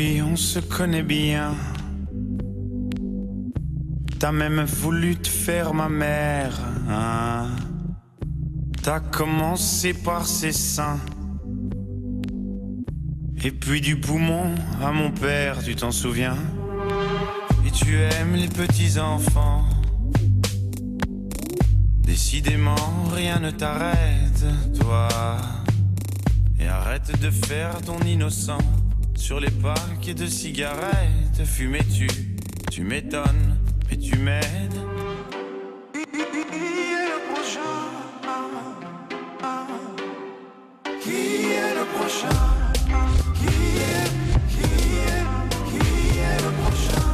Oui, on se connaît bien. T'as même voulu te faire ma mère, hein? T'as commencé par ses seins. Et puis du poumon à mon père, tu t'en souviens? Et tu aimes les petits enfants. Décidément, rien ne t'arrête, toi. Et arrête de faire ton innocent sur les paquets de cigarettes. Fumais-tu, tu m'étonnes, mais tu m'aides. Qui est le prochain? Qui est le prochain? Qui est le prochain?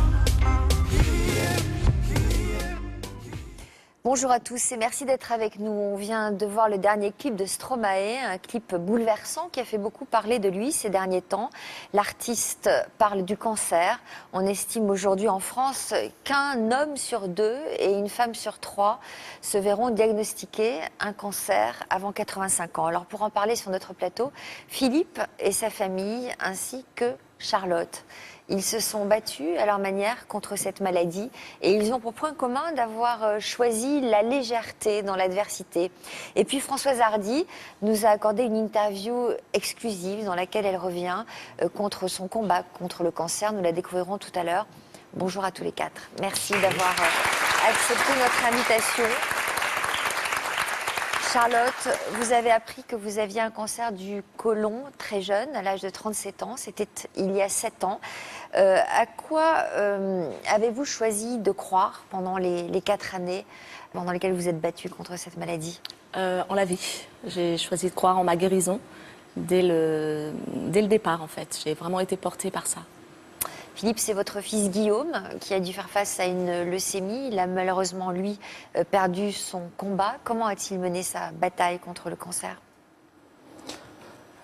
Bonjour à tous et merci d'être avec nous. On vient de voir le dernier clip de Stromae, un clip bouleversant qui a fait beaucoup parler de lui ces derniers temps. L'artiste parle du cancer. On estime aujourd'hui en France qu'un homme sur 2 et une femme sur 3 se verront diagnostiquer un cancer avant 85 ans. Alors pour en parler sur notre plateau, Philippe et sa famille ainsi que Charlotte. Ils se sont battus à leur manière contre cette maladie et ils ont pour point commun d'avoir choisi la légèreté dans l'adversité. Et puis Françoise Hardy nous a accordé une interview exclusive dans laquelle elle revient contre son combat contre le cancer. Nous la découvrirons tout à l'heure. Bonjour à tous les quatre. Merci d'avoir accepté notre invitation. Charlotte, vous avez appris que vous aviez un cancer du côlon très jeune, à l'âge de 37 ans. C'était il y a 7 ans. À quoi avez-vous choisi de croire pendant les 4 années pendant lesquelles vous êtes battue contre cette maladie? En la vie. J'ai choisi de croire en ma guérison dès le départ, en fait. J'ai vraiment été portée par ça. Philippe, c'est votre fils Guillaume qui a dû faire face à une leucémie. Il a malheureusement, lui, perdu son combat. Comment a-t-il mené sa bataille contre le cancer?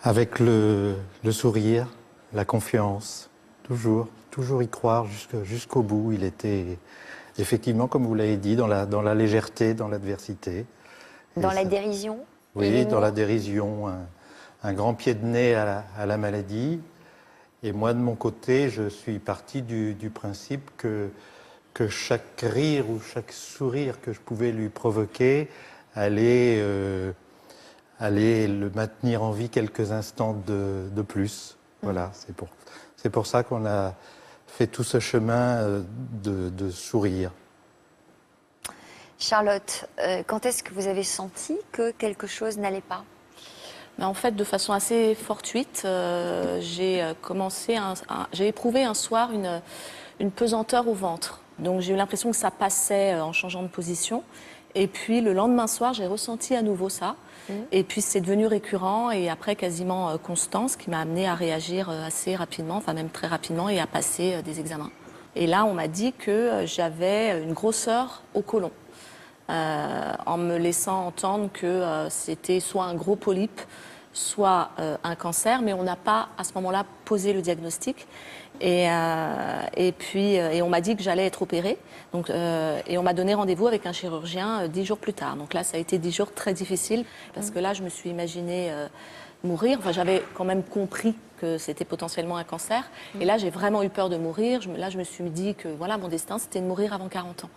Avec le sourire, la confiance, toujours y croire jusqu'au bout. Il était effectivement, comme vous l'avez dit, dans la légèreté, dans l'adversité. Dans la dérision? Oui, dans la dérision, un grand pied de nez à la maladie. Et moi, de mon côté, je suis parti du principe que chaque rire ou chaque sourire que je pouvais lui provoquer allait le maintenir en vie quelques instants de plus. Voilà, c'est pour ça qu'on a fait tout ce chemin de sourire. Charlotte, quand est-ce que vous avez senti que quelque chose n'allait pas? En fait, de façon assez fortuite, j'ai éprouvé un soir une pesanteur au ventre. Donc j'ai eu l'impression que ça passait en changeant de position. Et puis le lendemain soir, j'ai ressenti à nouveau ça. Et puis c'est devenu récurrent et après quasiment constant, ce qui m'a amené à réagir assez rapidement, enfin même très rapidement, et à passer des examens. Et là, on m'a dit que j'avais une grosseur au côlon. En me laissant entendre que c'était soit un gros polype, soit un cancer, mais on n'a pas à ce moment-là posé le diagnostic. Et on m'a dit que j'allais être opérée. Donc, et on m'a donné rendez-vous avec un chirurgien 10 jours plus tard. Donc là, ça a été 10 jours très difficiles parce que là, je me suis imaginée mourir. Enfin, j'avais quand même compris que c'était potentiellement un cancer. Et là, j'ai vraiment eu peur de mourir. Là, je me suis dit que voilà, mon destin, c'était de mourir avant 40 ans.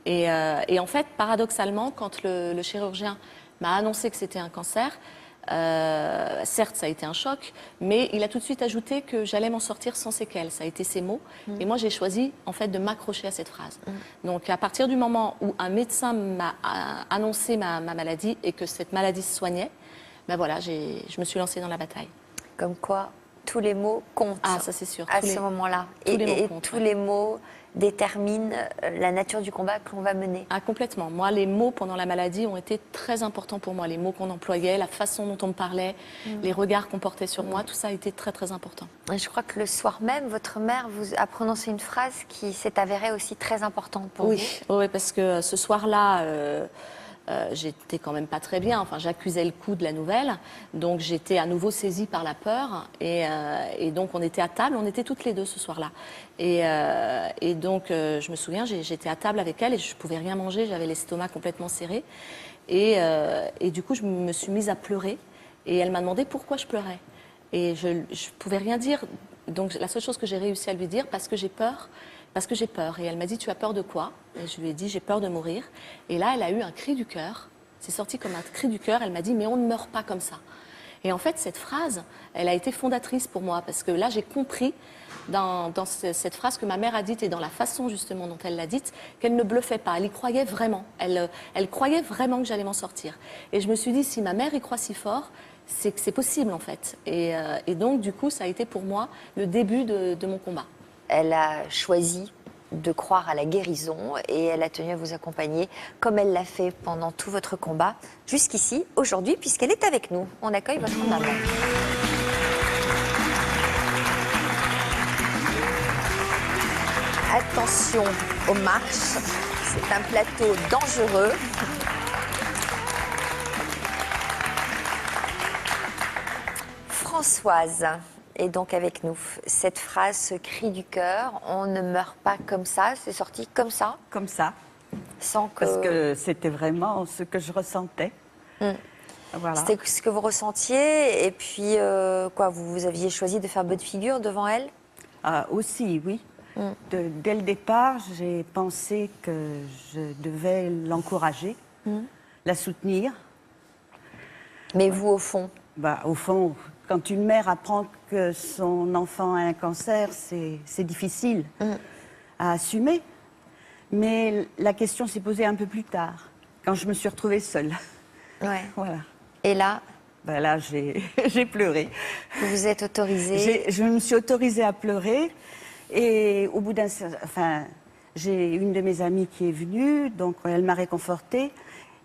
Et en fait, paradoxalement, quand le chirurgien m'a annoncé que c'était un cancer, certes, ça a été un choc, mais il a tout de suite ajouté que j'allais m'en sortir sans séquelles. Ça a été ses mots. Et moi, j'ai choisi, en fait, de m'accrocher à cette phrase. Donc, à partir du moment où un médecin m'a annoncé ma maladie et que cette maladie se soignait, ben voilà, je me suis lancée dans la bataille. Comme quoi, tous les mots comptent. Ah, ça c'est sûr. À ce moment-là. Et tous les mots déterminent la nature du combat que l'on va mener. Ah, complètement. Moi, les mots pendant la maladie ont été très importants pour moi. Les mots qu'on employait, la façon dont on me parlait, les regards qu'on portait sur moi, tout ça a été très, très important. Et je crois que le soir même, votre mère vous a prononcé une phrase qui s'est avérée aussi très importante pour vous. Oui, parce que ce soir-là, j'étais quand même pas très bien. Enfin, j'accusais le coup de la nouvelle. Donc, j'étais à nouveau saisie par la peur. Et donc, on était à table. On était toutes les deux ce soir-là. Et donc, je me souviens, j'étais à table avec elle et je pouvais rien manger. J'avais l'estomac complètement serré. Et du coup, je me suis mise à pleurer. Et elle m'a demandé pourquoi je pleurais. Et je pouvais rien dire Donc la seule chose que j'ai réussi à lui dire, parce que j'ai peur. Et elle m'a dit, tu as peur de quoi? Et je lui ai dit, j'ai peur de mourir. Et là, elle a eu un cri du cœur. C'est sorti comme un cri du cœur. Elle m'a dit, mais on ne meurt pas comme ça. Et en fait, cette phrase, elle a été fondatrice pour moi. Parce que là, j'ai compris dans cette phrase que ma mère a dite et dans la façon justement dont elle l'a dite, qu'elle ne bluffait pas. Elle y croyait vraiment. Elle croyait vraiment que j'allais m'en sortir. Et je me suis dit, si ma mère y croit si fort, c'est que c'est possible en fait. Et donc, du coup, ça a été pour moi le début de mon combat. Elle a choisi de croire à la guérison et elle a tenu à vous accompagner comme elle l'a fait pendant tout votre combat jusqu'ici, aujourd'hui, puisqu'elle est avec nous. On accueille votre maman. Attention aux marches, c'est un plateau dangereux. Françoise est donc avec nous. Cette phrase, ce cri du cœur, on ne meurt pas comme ça, c'est sorti comme ça? Comme ça, Sans que... parce que c'était vraiment ce que je ressentais. Voilà. C'était ce que vous ressentiez et puis quoi, vous aviez choisi de faire bonne figure devant elle? Ah, aussi, oui. Dès le départ, j'ai pensé que je devais l'encourager, la soutenir. Mais vous, au fond? Au fond, quand une mère apprend que son enfant a un cancer, c'est difficile à assumer. Mais la question s'est posée un peu plus tard, quand je me suis retrouvée seule. Ouais. Voilà. Et là, Là, j'ai pleuré. vous vous êtes autorisée? Je me suis autorisée à pleurer. Et au bout j'ai une de mes amies qui est venue, donc elle m'a réconfortée.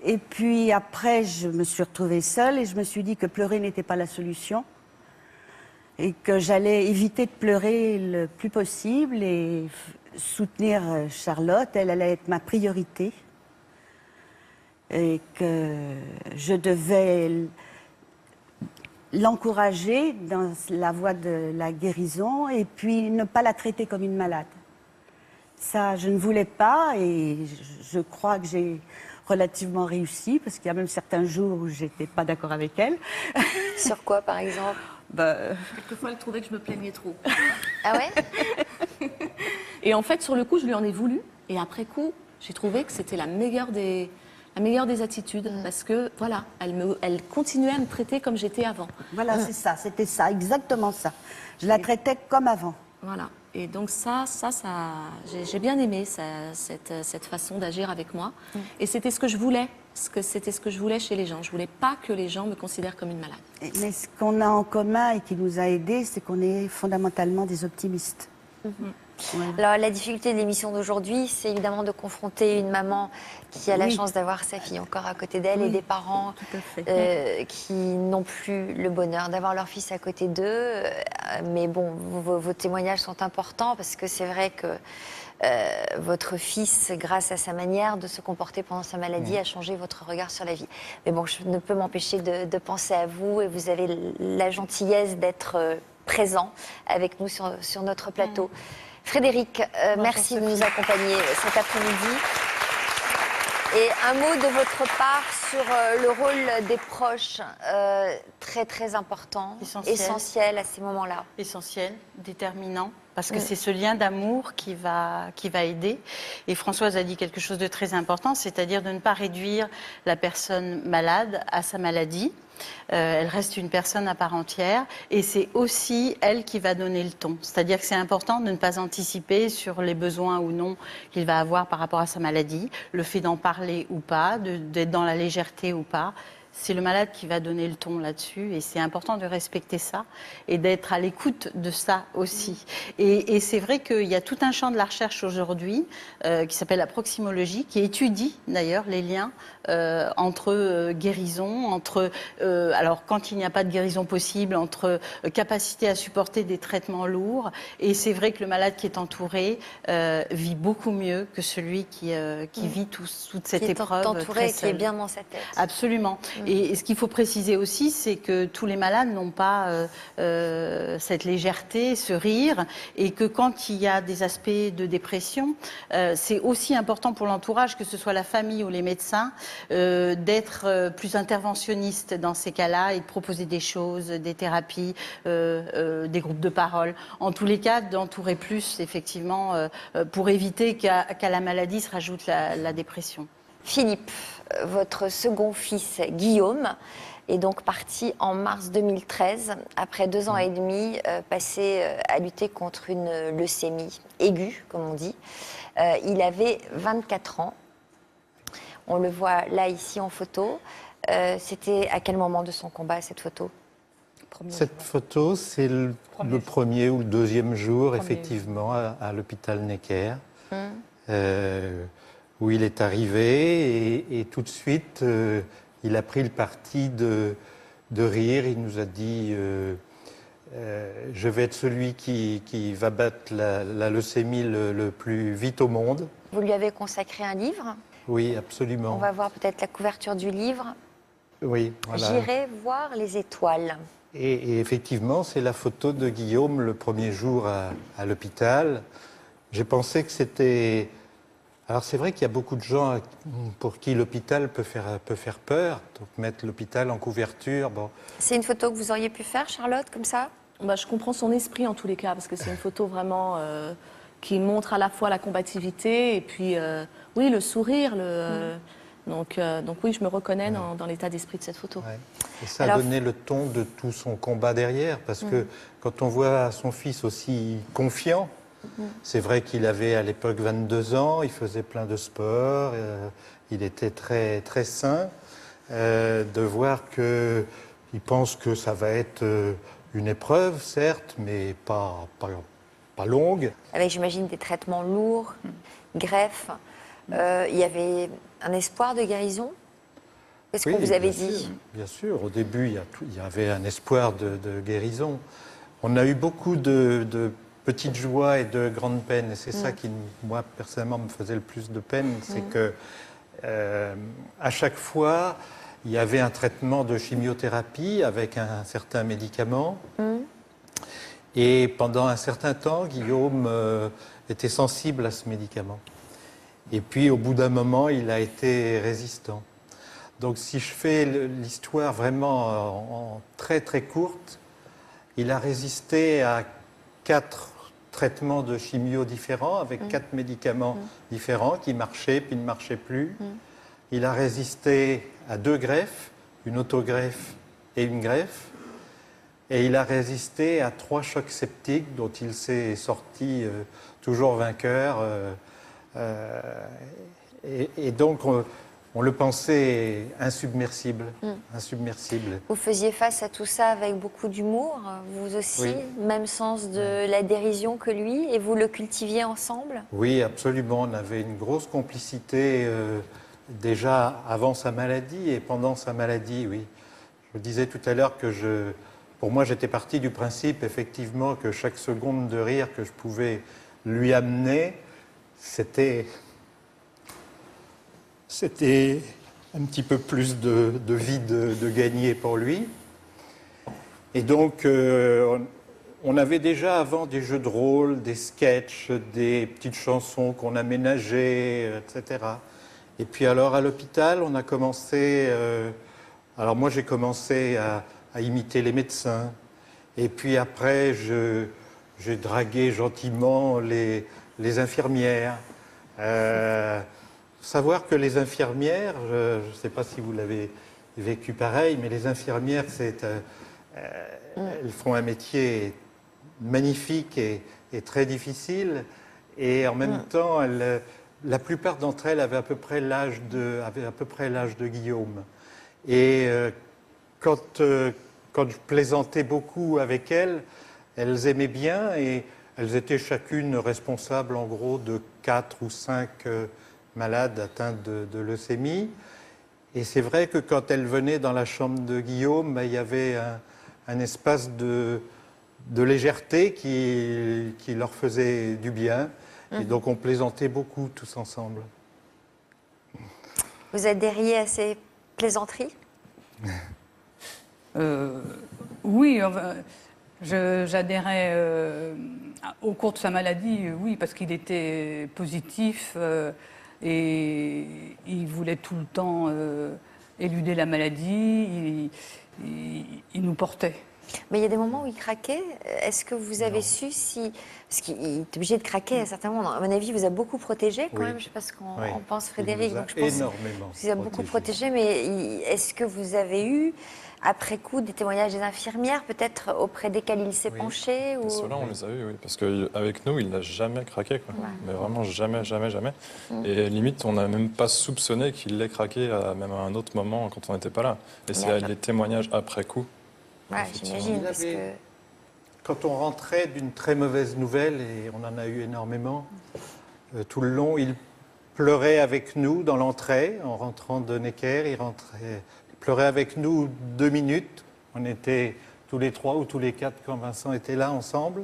Et puis après, je me suis retrouvée seule et je me suis dit que pleurer n'était pas la solution. Et que j'allais éviter de pleurer le plus possible et soutenir Charlotte. Elle allait être ma priorité. Et que je devais l'encourager dans la voie de la guérison et puis ne pas la traiter comme une malade. Ça, je ne voulais pas et je crois que j'ai relativement réussi parce qu'il y a même certains jours où je n'étais pas d'accord avec elle. Sur quoi, par exemple? Quelquefois, elle trouvait que je me plaignais trop. Ah ouais? Et en fait, sur le coup, je lui en ai voulu. Et après coup, j'ai trouvé que c'était la meilleure des attitudes. Parce que, voilà, elle continuait à me traiter comme j'étais avant. Voilà, c'est ça, c'était ça, exactement ça. Je la traitais comme avant. Voilà. Et donc j'ai bien aimé cette façon d'agir avec moi. Et c'était ce que je voulais. C'était ce que je voulais chez les gens. Je voulais pas que les gens me considèrent comme une malade. Mais ce qu'on a en commun et qui nous a aidés, c'est qu'on est fondamentalement des optimistes. Alors, la difficulté de l'émission d'aujourd'hui, c'est évidemment de confronter une maman qui a la chance d'avoir sa fille encore à côté d'elle et des parents qui n'ont plus le bonheur d'avoir leur fils à côté d'eux. Mais bon, vos témoignages sont importants parce que c'est vrai que votre fils, grâce à sa manière de se comporter pendant sa maladie, a changé votre regard sur la vie. Mais bon, je ne peux m'empêcher de penser à vous et vous avez la gentillesse d'être présent avec nous sur notre plateau. Frédéric, merci de nous accompagner cet après-midi. Et un mot de votre part sur le rôle des proches, très très important, essentiel à ces moments-là. Essentiel, déterminant, parce que c'est ce lien d'amour qui va aider. Et Françoise a dit quelque chose de très important, c'est-à-dire de ne pas réduire la personne malade à sa maladie. Elle reste une personne à part entière et c'est aussi elle qui va donner le ton. C'est-à-dire que c'est important de ne pas anticiper sur les besoins ou non qu'il va avoir par rapport à sa maladie, le fait d'en parler ou pas, d'être dans la légèreté ou pas. C'est le malade qui va donner le ton là-dessus et c'est important de respecter ça et d'être à l'écoute de ça aussi. Et c'est vrai qu'il y a tout un champ de la recherche aujourd'hui qui s'appelle la proximologie, qui étudie d'ailleurs les liens entre guérison, alors quand il n'y a pas de guérison possible, entre capacité à supporter des traitements lourds. Et c'est vrai que le malade qui est entouré vit beaucoup mieux que celui qui vit toute cette épreuve. Entouré et qui est bien dans sa tête. Absolument. Et ce qu'il faut préciser aussi, c'est que tous les malades n'ont pas cette légèreté, ce rire, et que quand il y a des aspects de dépression, c'est aussi important pour l'entourage, que ce soit la famille ou les médecins, d'être plus interventionniste dans ces cas-là et de proposer des choses, des thérapies, des groupes de parole. En tous les cas, d'entourer plus, effectivement, pour éviter qu'à la maladie se rajoute la dépression. Philippe, votre second fils, Guillaume, est donc parti en mars 2013, après 2 ans et demi passés à lutter contre une leucémie aiguë, comme on dit. Il avait 24 ans. On le voit là, ici, en photo. C'était à quel moment de son combat, cette photo? Cette photo, c'est le premier ou le deuxième jour, effectivement, à l'hôpital Necker, où il est arrivé et tout de suite, il a pris le parti de rire. Il nous a dit je vais être celui qui va battre la leucémie le plus vite au monde. Vous lui avez consacré un livre? Oui, absolument. On va voir peut-être la couverture du livre. Oui, voilà. J'irai voir les étoiles. Et effectivement, c'est la photo de Guillaume le premier jour à l'hôpital. J'ai pensé que c'était... Alors c'est vrai qu'il y a beaucoup de gens pour qui l'hôpital peut faire peur, donc mettre l'hôpital en couverture. Bon. C'est une photo que vous auriez pu faire, Charlotte, comme ça? Je comprends son esprit en tous les cas, parce que c'est une photo vraiment qui montre à la fois la combativité et puis, oui, le sourire. Donc oui, je me reconnais dans l'état d'esprit de cette photo. Ouais. Et ça a donné le ton de tout son combat derrière, parce que quand on voit son fils aussi confiant, c'est vrai qu'il avait à l'époque 22 ans, il faisait plein de sport, il était très, très sain. De voir qu'il pense que ça va être une épreuve, certes, mais pas longue. Avec, j'imagine, des traitements lourds, greffes. Il y avait un espoir de guérison? Qu'est-ce qu'on vous avait dit? Bien sûr, au début, il y avait un espoir de guérison. On a eu beaucoup de petites joies et de grandes peines. Et c'est ça qui, moi, personnellement, me faisait le plus de peine. C'est que, à chaque fois, il y avait un traitement de chimiothérapie avec un certain médicament. Et pendant un certain temps, Guillaume était sensible à ce médicament. Et puis, au bout d'un moment, il a été résistant. Donc, si je fais l'histoire vraiment en très, très courte, il a résisté à 4 traitements de chimio différents, avec 4 médicaments différents qui marchaient puis ne marchaient plus. Il a résisté à 2 greffes, une autogreffe et une greffe. Et il a résisté à 3 chocs septiques dont il s'est sorti toujours vainqueur. Et donc, on le pensait insubmersible, insubmersible. Vous faisiez face à tout ça avec beaucoup d'humour, vous aussi, Oui. même sens de la dérision que lui, et vous le cultiviez ensemble? Oui, absolument. On avait une grosse complicité déjà avant sa maladie et pendant sa maladie, oui. Je disais tout à l'heure que pour moi, j'étais parti du principe, effectivement, que chaque seconde de rire que je pouvais lui amener, c'était un petit peu plus de vie de gagner pour lui. Et donc, on avait déjà avant des jeux de rôle, des sketchs, des petites chansons qu'on aménageait, etc. Et puis alors, à l'hôpital, on a commencé... alors moi, j'ai commencé à imiter les médecins. Et puis après, j'ai dragué gentiment les infirmières. Savoir que les infirmières, je ne sais pas si vous l'avez vécu pareil, mais les infirmières, elles font un métier magnifique et très difficile. Et en même temps, la plupart d'entre elles avaient à peu près l'âge de Guillaume. Et quand je plaisantais beaucoup avec elles, elles aimaient bien et elles étaient chacune responsables en gros de 4 ou 5 malades atteints de leucémie. Et c'est vrai que quand elles venaient dans la chambre de Guillaume, il y avait un espace de légèreté qui leur faisait du bien. Et donc on plaisantait beaucoup tous ensemble. Vous êtes dérié à ces plaisanteries? Oui, enfin, j'adhérais au cours de sa maladie, oui, parce qu'il était positif et il voulait tout le temps éluder la maladie, il nous portait. Mais il y a des moments où il craquait. Est-ce que vous avez su si... Parce qu'il est obligé de craquer à certains moments. À mon avis, il vous a beaucoup protégé quand Oui. même. Je ne sais pas ce qu'on Oui. pense, Il Frédéric. nous a Donc, je pense énormément qu'il vous a beaucoup protégé. Mais est-ce que vous avez eu, après coup, des témoignages des infirmières, peut-être auprès desquelles il s'est penché ou... Ceux-là, on les a eus, oui. Parce qu'avec nous, il n'a jamais craqué. Quoi. Mais vraiment jamais, jamais, jamais. Et limite, on n'a même pas soupçonné qu'il l'ait craqué même à un autre moment quand on n'était pas là. Et c'est les témoignages après coup. Ouais, j'imagine. Parce que... Quand on rentrait d'une très mauvaise nouvelle, et on en a eu énormément, tout le long, il pleurait avec nous dans l'entrée, en rentrant de Necker, il pleurait avec nous 2 minutes. On était tous les 3 ou tous les 4 quand Vincent était là ensemble.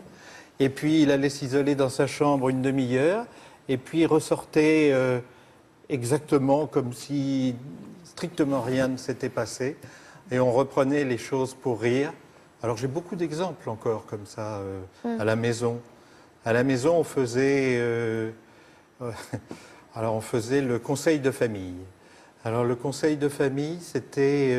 Et puis il allait s'isoler dans sa chambre une demi-heure, et puis il ressortait exactement comme si strictement rien ne s'était passé. Et on reprenait les choses pour rire. Alors j'ai beaucoup d'exemples encore comme ça à la maison. À la maison, on faisait, alors on faisait le conseil de famille. Alors le conseil de famille, c'était,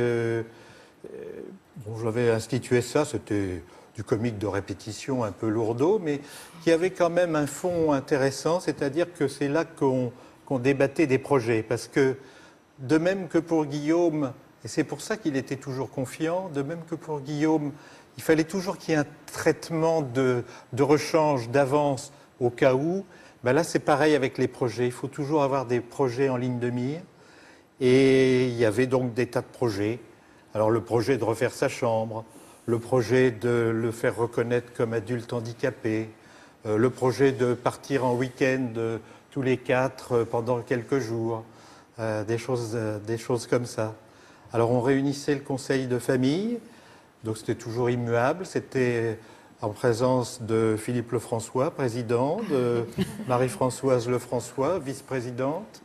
bon, j'avais institué ça, c'était du comique de répétition un peu lourdeau, mais qui avait quand même un fond intéressant, c'est-à-dire que c'est là qu'on débattait des projets. Parce que de même que pour Guillaume, et c'est pour ça qu'il était toujours confiant, de même que pour Guillaume, il fallait toujours qu'il y ait un traitement de rechange, d'avance au cas où. Ben là, c'est pareil avec les projets. Il faut toujours avoir des projets en ligne de mire. Et il y avait donc des tas de projets. Alors le projet de refaire sa chambre, le projet de le faire reconnaître comme adulte handicapé, le projet de partir en week-end tous les 4 pendant quelques jours, des choses comme ça. Alors on réunissait le conseil de famille, donc c'était toujours immuable, c'était en présence de Philippe Lefrançois, président, de Marie-Françoise Lefrançois, vice-présidente,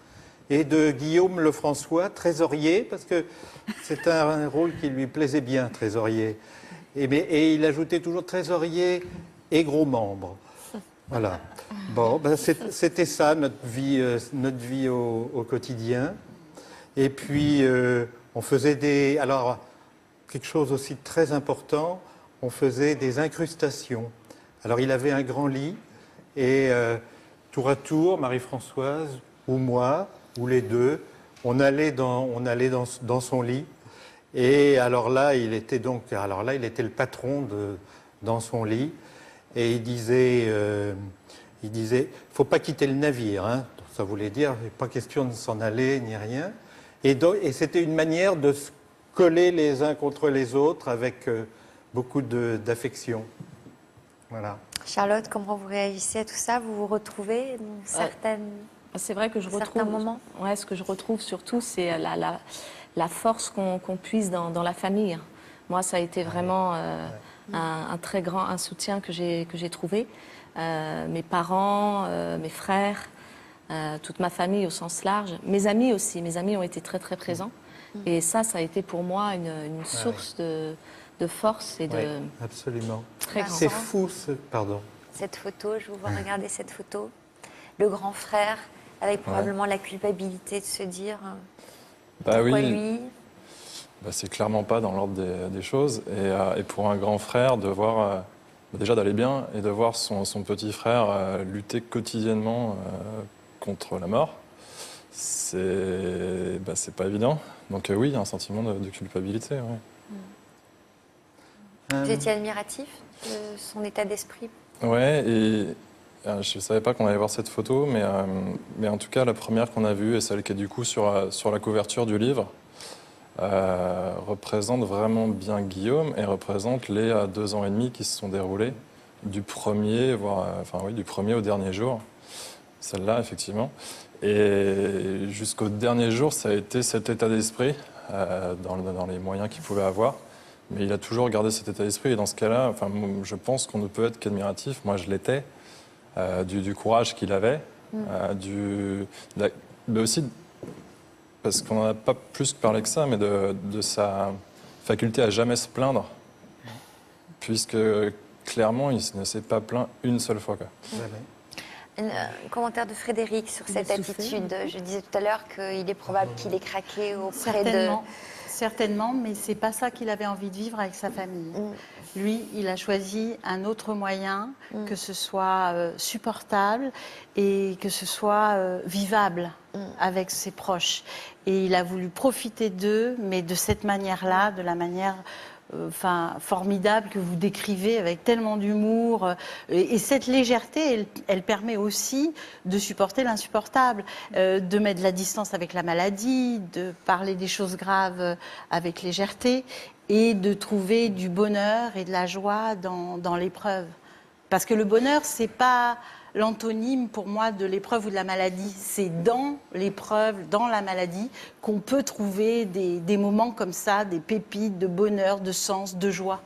et de Guillaume Lefrançois, trésorier, parce que c'est un rôle qui lui plaisait bien, trésorier. Et il ajoutait toujours trésorier et gros membre. Voilà. Bon, ben c'était ça notre vie au quotidien. Et puis on faisait alors quelque chose aussi de très important, on faisait des incrustations. Alors il avait un grand lit et tour à tour, Marie-Françoise ou moi, ou les deux, on allait dans son lit. Et alors là, il était le patron dans son lit. Et il disait, faut pas quitter le navire. Hein. Ça voulait dire, pas question de s'en aller ni rien. Et c'était une manière de se coller les uns contre les autres avec beaucoup d'affection. Voilà. Charlotte, comment vous réagissez à tout ça? Vous vous retrouvez dans certaines... C'est vrai que je retrouve... moments. Ouais, ce que je retrouve surtout, c'est la force qu'on puise dans la famille. Moi, ça a été vraiment un très grand soutien que j'ai trouvé. Mes parents, mes frères, toute ma famille au sens large. Mes amis aussi. Mes amis ont été très, très présents. Et ça a été pour moi une source de force et de... Oui, absolument. Très grand. C'est fou, pardon. Cette photo, je vous vois regarder cette photo. Le grand frère, avec probablement la culpabilité de se dire pourquoi lui. C'est clairement pas dans l'ordre des choses. Et pour un grand frère, de voir, déjà d'aller bien et de voir son petit frère lutter quotidiennement contre la mort, c'est pas évident. Donc oui, il y a un sentiment de culpabilité. Ouais. Vous étiez admiratif de son état d'esprit? Ouais, et je ne savais pas qu'on allait voir cette photo, mais en tout cas, la première qu'on a vue, et celle qui est du coup sur la couverture du livre, représente vraiment bien Guillaume et représente les 2 ans et demi qui se sont déroulés du premier au dernier jour. Celle-là, effectivement. Et jusqu'au dernier jour, ça a été cet état d'esprit, dans les moyens qu'il pouvait avoir. Mais il a toujours gardé cet état d'esprit. Et dans ce cas-là, je pense qu'on ne peut être qu'admiratif. Moi, je l'étais. Du courage qu'il avait, mais aussi parce qu'on n'en a pas plus parlé que ça, mais de sa faculté à jamais se plaindre, puisque clairement, il ne s'est pas plaint une seule fois, quoi. Un commentaire de Frédéric sur cette attitude. Je disais tout à l'heure qu'il est probable qu'il ait craqué auprès Certainement, mais c'est pas ça qu'il avait envie de vivre avec sa famille. Lui, il a choisi un autre moyen, que ce soit supportable et que ce soit vivable avec ses proches. Et il a voulu profiter d'eux, mais de cette manière-là, de la manière formidable que vous décrivez avec tellement d'humour. Et cette légèreté, elle permet aussi de supporter l'insupportable, de mettre de la distance avec la maladie, de parler des choses graves avec légèreté et de trouver du bonheur et de la joie dans l'épreuve. Parce que le bonheur, c'est pas l'antonyme pour moi de l'épreuve ou de la maladie. C'est dans l'épreuve, dans la maladie, qu'on peut trouver des moments comme ça, des pépites de bonheur, de sens, de joie.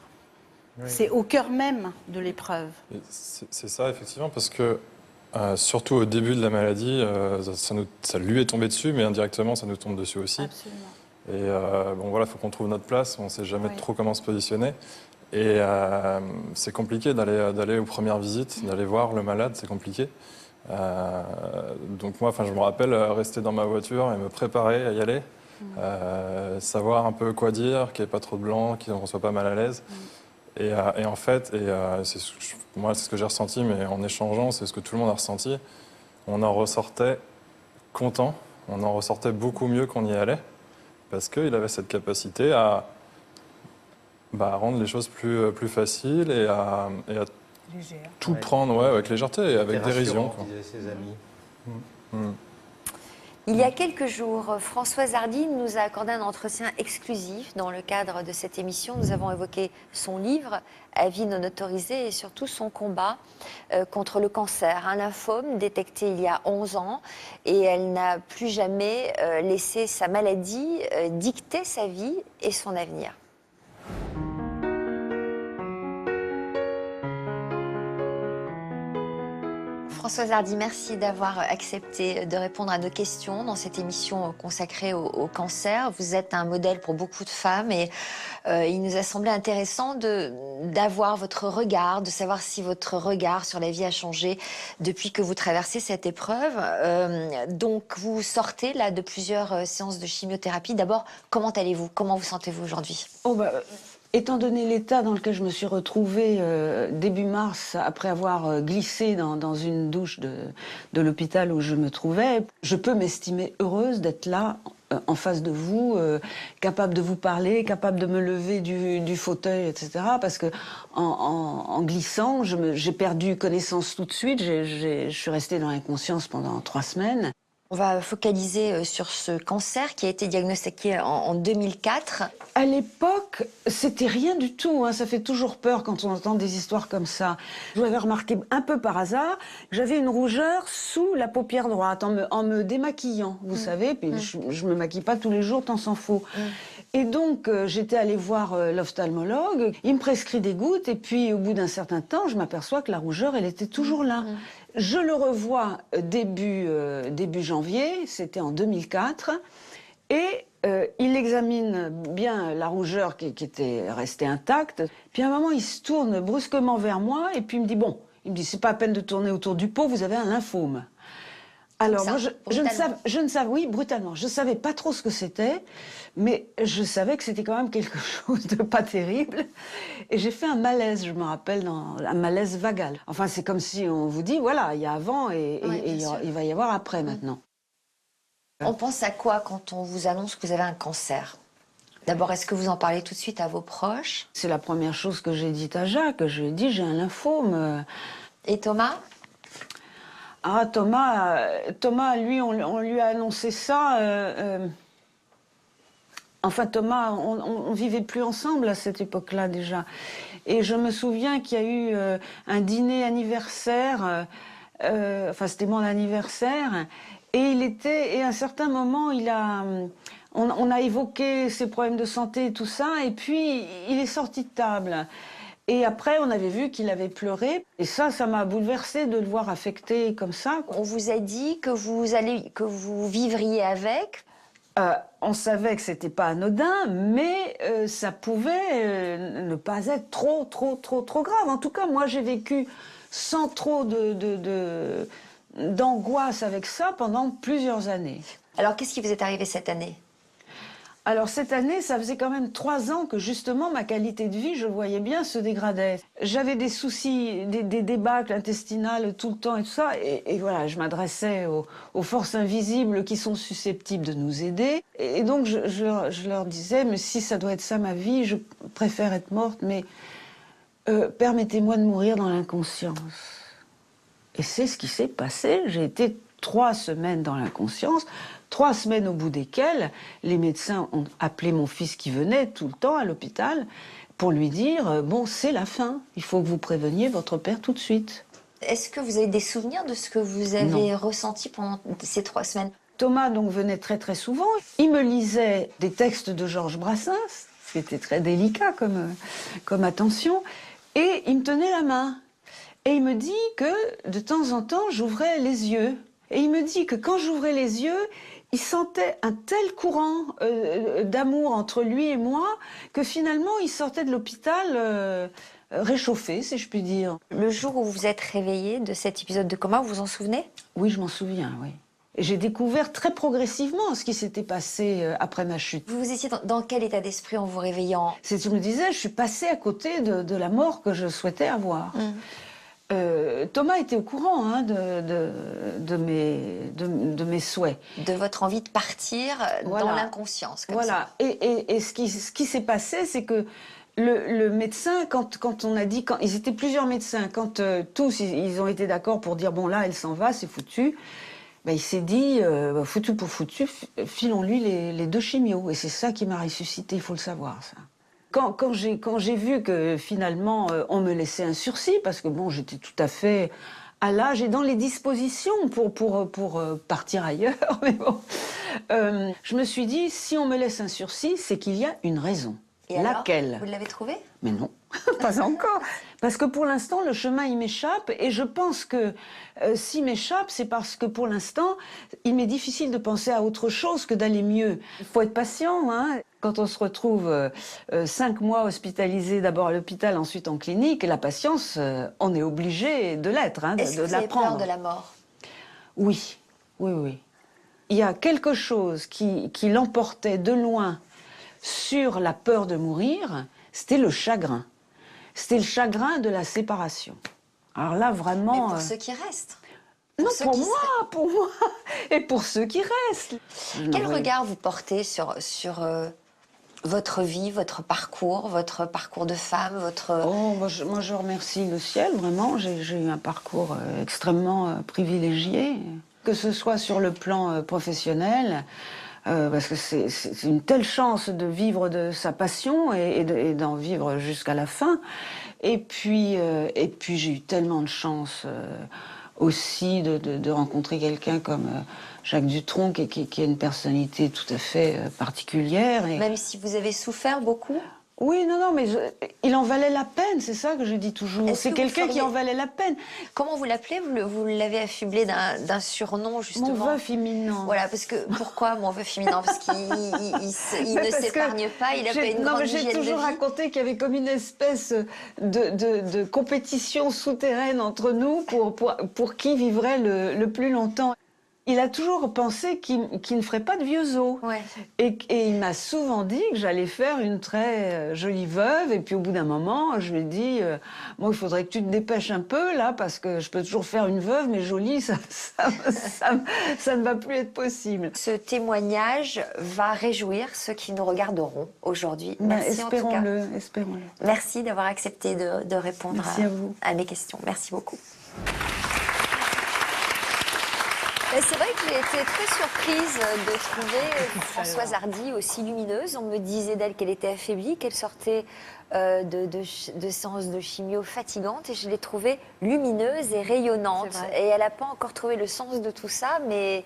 Oui. C'est au cœur même de l'épreuve. C'est ça, effectivement, parce que surtout au début de la maladie, ça lui est tombé dessus, mais indirectement, ça nous tombe dessus aussi. Absolument. Et bon, voilà, il faut qu'on trouve notre place, on ne sait jamais trop comment se positionner. Et c'est compliqué d'aller aux premières visites, d'aller voir le malade, c'est compliqué. Donc moi, je me rappelle rester dans ma voiture et me préparer à y aller, savoir un peu quoi dire, qu'il n'y ait pas trop de blanc, qu'on ne soit pas mal à l'aise. Et en fait, moi c'est ce que j'ai ressenti, mais en échangeant, c'est ce que tout le monde a ressenti. On en ressortait content, on en ressortait beaucoup mieux qu'on y allait, parce qu'il avait cette capacité à rendre les choses plus faciles et à tout prendre avec légèreté et avec dérision. Disaient ses amis. Il y a quelques jours, Françoise Hardy nous a accordé un entretien exclusif dans le cadre de cette émission. Nous avons évoqué son livre, Avis non autorisé, et surtout son combat contre le cancer, un lymphome détecté il y a 11 ans. Et elle n'a plus jamais laissé sa maladie dicter sa vie et son avenir. Françoise Hardy, merci d'avoir accepté de répondre à nos questions dans cette émission consacrée au cancer. Vous êtes un modèle pour beaucoup de femmes et il nous a semblé intéressant d'avoir votre regard, de savoir si votre regard sur la vie a changé depuis que vous traversez cette épreuve. Donc vous sortez là de plusieurs séances de chimiothérapie. D'abord, comment allez-vous? Comment vous sentez-vous aujourd'hui? Étant donné l'état dans lequel je me suis retrouvée début mars, après avoir glissé dans une douche de l'hôpital où je me trouvais, je peux m'estimer heureuse d'être là, en face de vous, capable de vous parler, capable de me lever du fauteuil, etc. Parce que en glissant, j'ai perdu connaissance tout de suite, je suis restée dans l'inconscience pendant 3 semaines. On va focaliser sur ce cancer qui a été diagnostiqué en 2004. À l'époque, c'était rien du tout. Ça fait toujours peur quand on entend des histoires comme ça. Je l'avais remarqué un peu par hasard. J'avais une rougeur sous la paupière droite en me démaquillant, vous savez. Puis je me maquille pas tous les jours, tant s'en faut. Et donc, j'étais allée voir l'ophtalmologue. Il me prescrit des gouttes. Et puis, au bout d'un certain temps, je m'aperçois que la rougeur, elle était toujours là. Je le revois début janvier, c'était en 2004, et il examine bien la rougeur qui était restée intacte. Puis à un moment, il se tourne brusquement vers moi et puis il me dit, c'est pas à peine de tourner autour du pot, vous avez un lymphome. Alors moi, je ne savais, oui, brutalement, je savais pas trop ce que c'était, mais je savais que c'était quand même quelque chose de pas terrible. Et j'ai fait un malaise, je me rappelle, un malaise vagal. Enfin, c'est comme si on vous dit, voilà, il y a avant et il va y avoir après maintenant. On pense à quoi quand on vous annonce que vous avez un cancer? D'abord, est-ce que vous en parlez tout de suite à vos proches? C'est la première chose que j'ai dite à Jacques. Je lui ai dit, j'ai un lymphome. Et Thomas? Ah, Thomas, lui, on lui a annoncé ça. Enfin, Thomas, on vivait plus ensemble à cette époque-là déjà. Et je me souviens qu'il y a eu un dîner anniversaire. Enfin, c'était mon anniversaire. Et à un certain moment, on a évoqué ses problèmes de santé et tout ça. Et puis, il est sorti de table. Et après, on avait vu qu'il avait pleuré. Et ça m'a bouleversée de le voir affecté comme ça. On vous a dit que vous vivriez avec? On savait que c'était pas anodin, mais ça pouvait ne pas être trop grave. En tout cas, moi, j'ai vécu sans trop d'angoisse avec ça pendant plusieurs années. Alors, qu'est-ce qui vous est arrivé cette année? Alors cette année, ça faisait quand même 3 ans que justement ma qualité de vie, je voyais bien, se dégradait. J'avais des soucis, des débâcles intestinales tout le temps et tout ça. Et voilà, je m'adressais aux forces invisibles qui sont susceptibles de nous aider. Et donc je leur disais, mais si ça doit être ça ma vie, je préfère être morte, mais permettez-moi de mourir dans l'inconscience. Et c'est ce qui s'est passé. J'ai été 3 semaines dans l'inconscience. 3 semaines au bout desquelles les médecins ont appelé mon fils qui venait tout le temps à l'hôpital pour lui dire « Bon, c'est la fin, il faut que vous préveniez votre père tout de suite ». Est-ce que vous avez des souvenirs de ce que vous avez ressenti pendant ces 3 semaines? Thomas donc venait très souvent. Il me lisait des textes de Georges Brassens, ce qui était très délicat comme attention, et il me tenait la main. Et il me dit que de temps en temps, j'ouvrais les yeux. Et il me dit que quand j'ouvrais les yeux, il sentait un tel courant d'amour entre lui et moi que finalement il sortait de l'hôpital réchauffé, si je puis dire. Le jour où vous vous êtes réveillé de cet épisode de coma, vous vous en souvenez? Oui, je m'en souviens, oui. J'ai découvert très progressivement ce qui s'était passé après ma chute. Vous étiez dans quel état d'esprit en vous réveillant? Je me disais, je suis passée à côté de la mort que je souhaitais avoir. Thomas était au courant hein, de mes souhaits. De votre envie de partir voilà. dans l'inconscience. Voilà. Ça. Et ce qui s'est passé, c'est que le médecin, quand on a dit... ils étaient plusieurs médecins. Quand tous, ils ont été d'accord pour dire, bon là, elle s'en va, c'est foutu. Ben, il s'est dit, foutu pour foutu, filons-lui les 2 chimios. Et c'est ça qui m'a ressuscité, il faut le savoir, ça. Quand j'ai vu que finalement on me laissait un sursis, parce que bon, j'étais tout à fait à l'âge et dans les dispositions pour partir ailleurs, mais bon, je me suis dit, si on me laisse un sursis, c'est qu'il y a une raison. Et laquelle? Alors, vous l'avez trouvé? Mais non, pas encore. Parce que pour l'instant, le chemin, il m'échappe. Et je pense que s'il m'échappe, c'est parce que pour l'instant, il m'est difficile de penser à autre chose que d'aller mieux. Il faut être patient, hein. Quand on se retrouve 5 mois hospitalisé, d'abord à l'hôpital, ensuite en clinique, la patience, on est obligé de l'être, hein, Est-ce que vous avez peur de la mort? Oui, oui, oui. Il y a quelque chose qui l'emportait de loin sur la peur de mourir, c'était le chagrin. C'était le chagrin de la séparation. Alors là, vraiment... Mais pour ceux qui restent. Non, pour moi, et pour ceux qui restent. Quel regard vous portez sur votre vie, votre parcours de femme, Oh, moi, je remercie le ciel, vraiment. J'ai eu un parcours extrêmement privilégié, que ce soit sur le plan professionnel, parce que c'est une telle chance de vivre de sa passion et d'en vivre jusqu'à la fin. Et puis j'ai eu tellement de chance aussi de rencontrer quelqu'un comme Jacques Dutronc, qui a une personnalité tout à fait particulière. Et... Même si vous avez souffert beaucoup? Oui, non, mais il en valait la peine, c'est ça que je dis toujours. C'est quelqu'un qui en valait la peine. Comment vous l'appelez? Vous l'avez affublé d'un surnom, justement. Mon veuf imminent. Voilà, parce que... Pourquoi mon veuf imminent? Parce qu'il ne s'épargne pas, il a pas une grande hygiène de vie. J'ai toujours raconté qu'il y avait comme une espèce de compétition souterraine entre nous pour qui vivrait le plus longtemps. Il a toujours pensé qu'il ne ferait pas de vieux os. Ouais. Et il m'a souvent dit que j'allais faire une très jolie veuve. Et puis au bout d'un moment, je lui ai dit bon, il faudrait que tu te dépêches un peu là, parce que je peux toujours faire une veuve, mais jolie, ça ne va plus être possible. Ce témoignage va réjouir ceux qui nous regarderont aujourd'hui. Merci en tout cas. Espérons-le. Merci d'avoir accepté de répondre à mes questions. Merci beaucoup. C'est vrai que j'ai été très surprise de trouver Françoise Hardy aussi lumineuse. On me disait d'elle qu'elle était affaiblie, qu'elle sortait de séances de chimio fatigantes, et je l'ai trouvée lumineuse et rayonnante. Et elle n'a pas encore trouvé le sens de tout ça, mais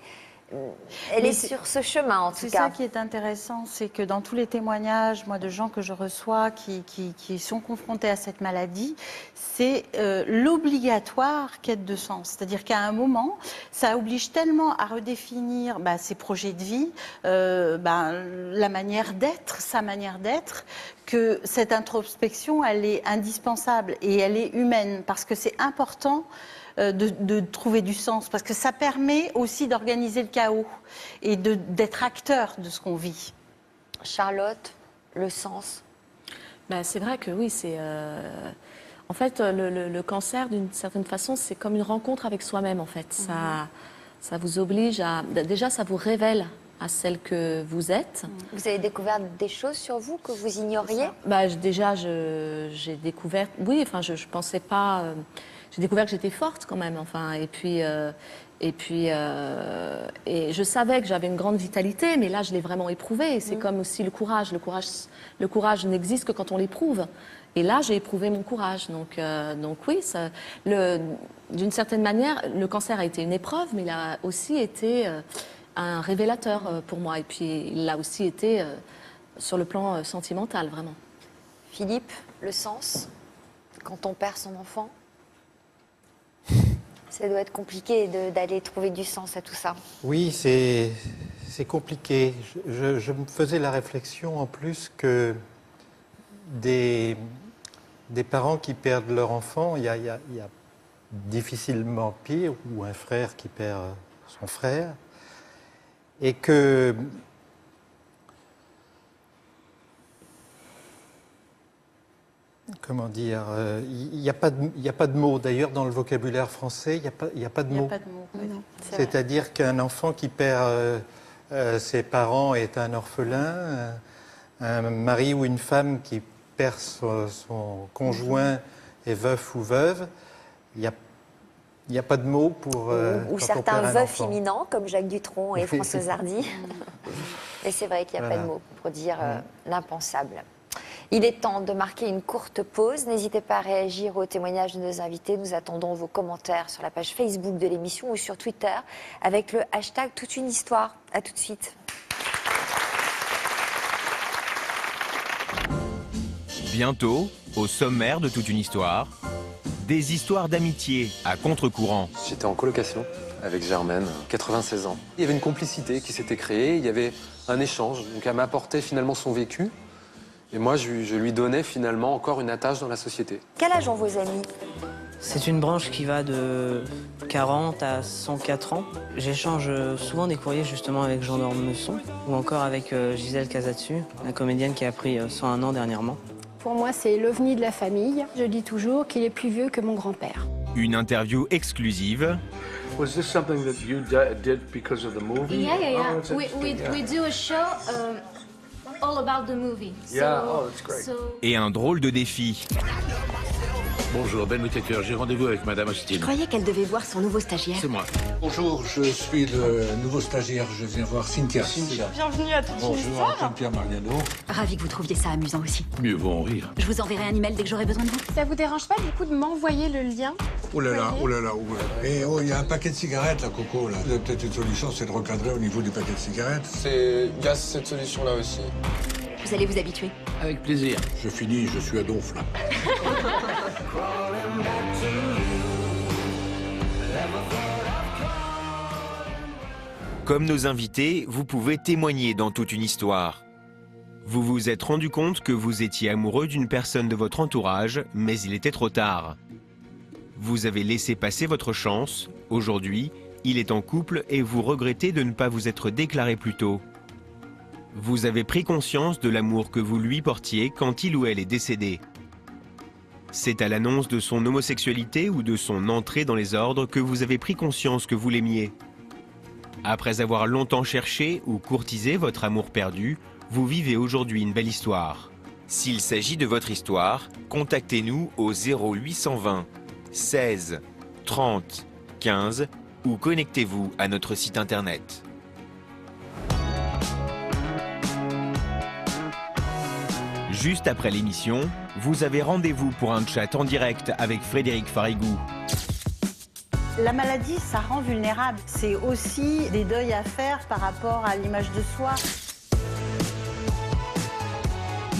elle Mais est sur ce chemin, en tout C'est cas. ça qui est intéressant, c'est que dans tous les témoignages, moi, de gens que je reçois qui sont confrontés à cette maladie, c'est l'obligatoire quête de sens. C'est-à-dire qu'à un moment, ça oblige tellement à redéfinir ses projets de vie, la manière d'être, sa manière d'être, que cette introspection, elle est indispensable et elle est humaine, parce que c'est important de trouver du sens, parce que ça permet aussi d'organiser le chaos et d'être acteur de ce qu'on vit. Charlotte, le sens. C'est vrai que oui, c'est... En fait, le cancer, d'une certaine façon, c'est comme une rencontre avec soi-même, en fait. Ça vous oblige à... Déjà, ça vous révèle à celle que vous êtes. Vous avez découvert des choses sur vous que vous ignoriez? Déjà, j'ai découvert... Oui, enfin, je pensais pas... J'ai découvert que j'étais forte quand même, enfin, et je savais que j'avais une grande vitalité, mais là je l'ai vraiment éprouvé. Et c'est comme aussi le courage. Le courage n'existe que quand on l'éprouve. Et là j'ai éprouvé mon courage. Donc oui, d'une certaine manière, le cancer a été une épreuve, mais il a aussi été un révélateur pour moi. Et puis il a aussi été sur le plan sentimental, vraiment. Philippe, le sens, quand on perd son enfant? Ça doit être compliqué d'aller trouver du sens à tout ça. Oui, c'est compliqué. Je me faisais la réflexion en plus que des parents qui perdent leur enfant, il y a difficilement pire, ou un frère qui perd son frère, et que comment dire, il n'y a pas de mots. D'ailleurs, dans le vocabulaire français, il n'y a pas de mots. C'est-à-dire qu'un enfant qui perd ses parents est un orphelin, un mari ou une femme qui perd son conjoint est veuf ou veuve. Il n'y a pas de mots pour... ou certains veufs imminents, comme Jacques Dutronc et Françoise Hardy. Et c'est vrai qu'il n'y a pas de mots pour dire l'impensable. Il est temps de marquer une courte pause. N'hésitez pas à réagir aux témoignages de nos invités. Nous attendons vos commentaires sur la page Facebook de l'émission ou sur Twitter avec le hashtag Toute une histoire. À tout de suite. Bientôt, au sommaire de Toute une histoire, des histoires d'amitié à contre-courant. J'étais en colocation avec Germaine, 96 ans. Il y avait une complicité qui s'était créée, il y avait un échange. Donc elle m'apportait finalement son vécu. Et moi, je lui donnais finalement encore une attache dans la société. Quel âge ont vos amis? C'est une branche qui va de 40 à 104 ans. J'échange souvent des courriers justement avec Jean d'Ormesson ou encore avec Gisèle Casatsu, la comédienne qui a pris 101 ans dernièrement. Pour moi, c'est l'ovni de la famille. Je dis toujours qu'il est plus vieux que mon grand-père. Une interview exclusive. Was this something that you did because of the movie? Yeah. We do a show all about the movie. Yeah, that's great. Et un drôle de défi. Bonjour, Ben Whittaker, j'ai rendez-vous avec Madame Austin. Je croyais qu'elle devait voir son nouveau stagiaire. C'est moi. Bonjour, je suis le nouveau stagiaire, je viens voir Cynthia. Bienvenue à Toute une histoire. Bonjour, Jean-Pierre Mariano. Ravi que vous trouviez ça amusant aussi. Mieux vaut en rire. Je vous enverrai un email dès que j'aurai besoin de vous. Ça vous dérange pas du coup de m'envoyer le lien? Oh là là, oh là là, oh là là. Et il y a un paquet de cigarettes là, Coco, là. Peut-être une solution, c'est de recadrer au niveau du paquet de cigarettes. Il y a cette solution-là aussi. Vous allez vous habituer. Avec plaisir. Je finis, je suis à donf, là. Comme nos invités, vous pouvez témoigner dans Toute une histoire. Vous vous êtes rendu compte que vous étiez amoureux d'une personne de votre entourage, mais il était trop tard. Vous avez laissé passer votre chance. Aujourd'hui, il est en couple et vous regrettez de ne pas vous être déclaré plus tôt. Vous avez pris conscience de l'amour que vous lui portiez quand il ou elle est décédé. C'est à l'annonce de son homosexualité ou de son entrée dans les ordres que vous avez pris conscience que vous l'aimiez. Après avoir longtemps cherché ou courtisé votre amour perdu, vous vivez aujourd'hui une belle histoire. S'il s'agit de votre histoire, contactez-nous au 0820 16 30 15 ou connectez-vous à notre site internet. Juste après l'émission, vous avez rendez-vous pour un chat en direct avec Frédéric Farigou. La maladie, ça rend vulnérable. C'est aussi des deuils à faire par rapport à l'image de soi.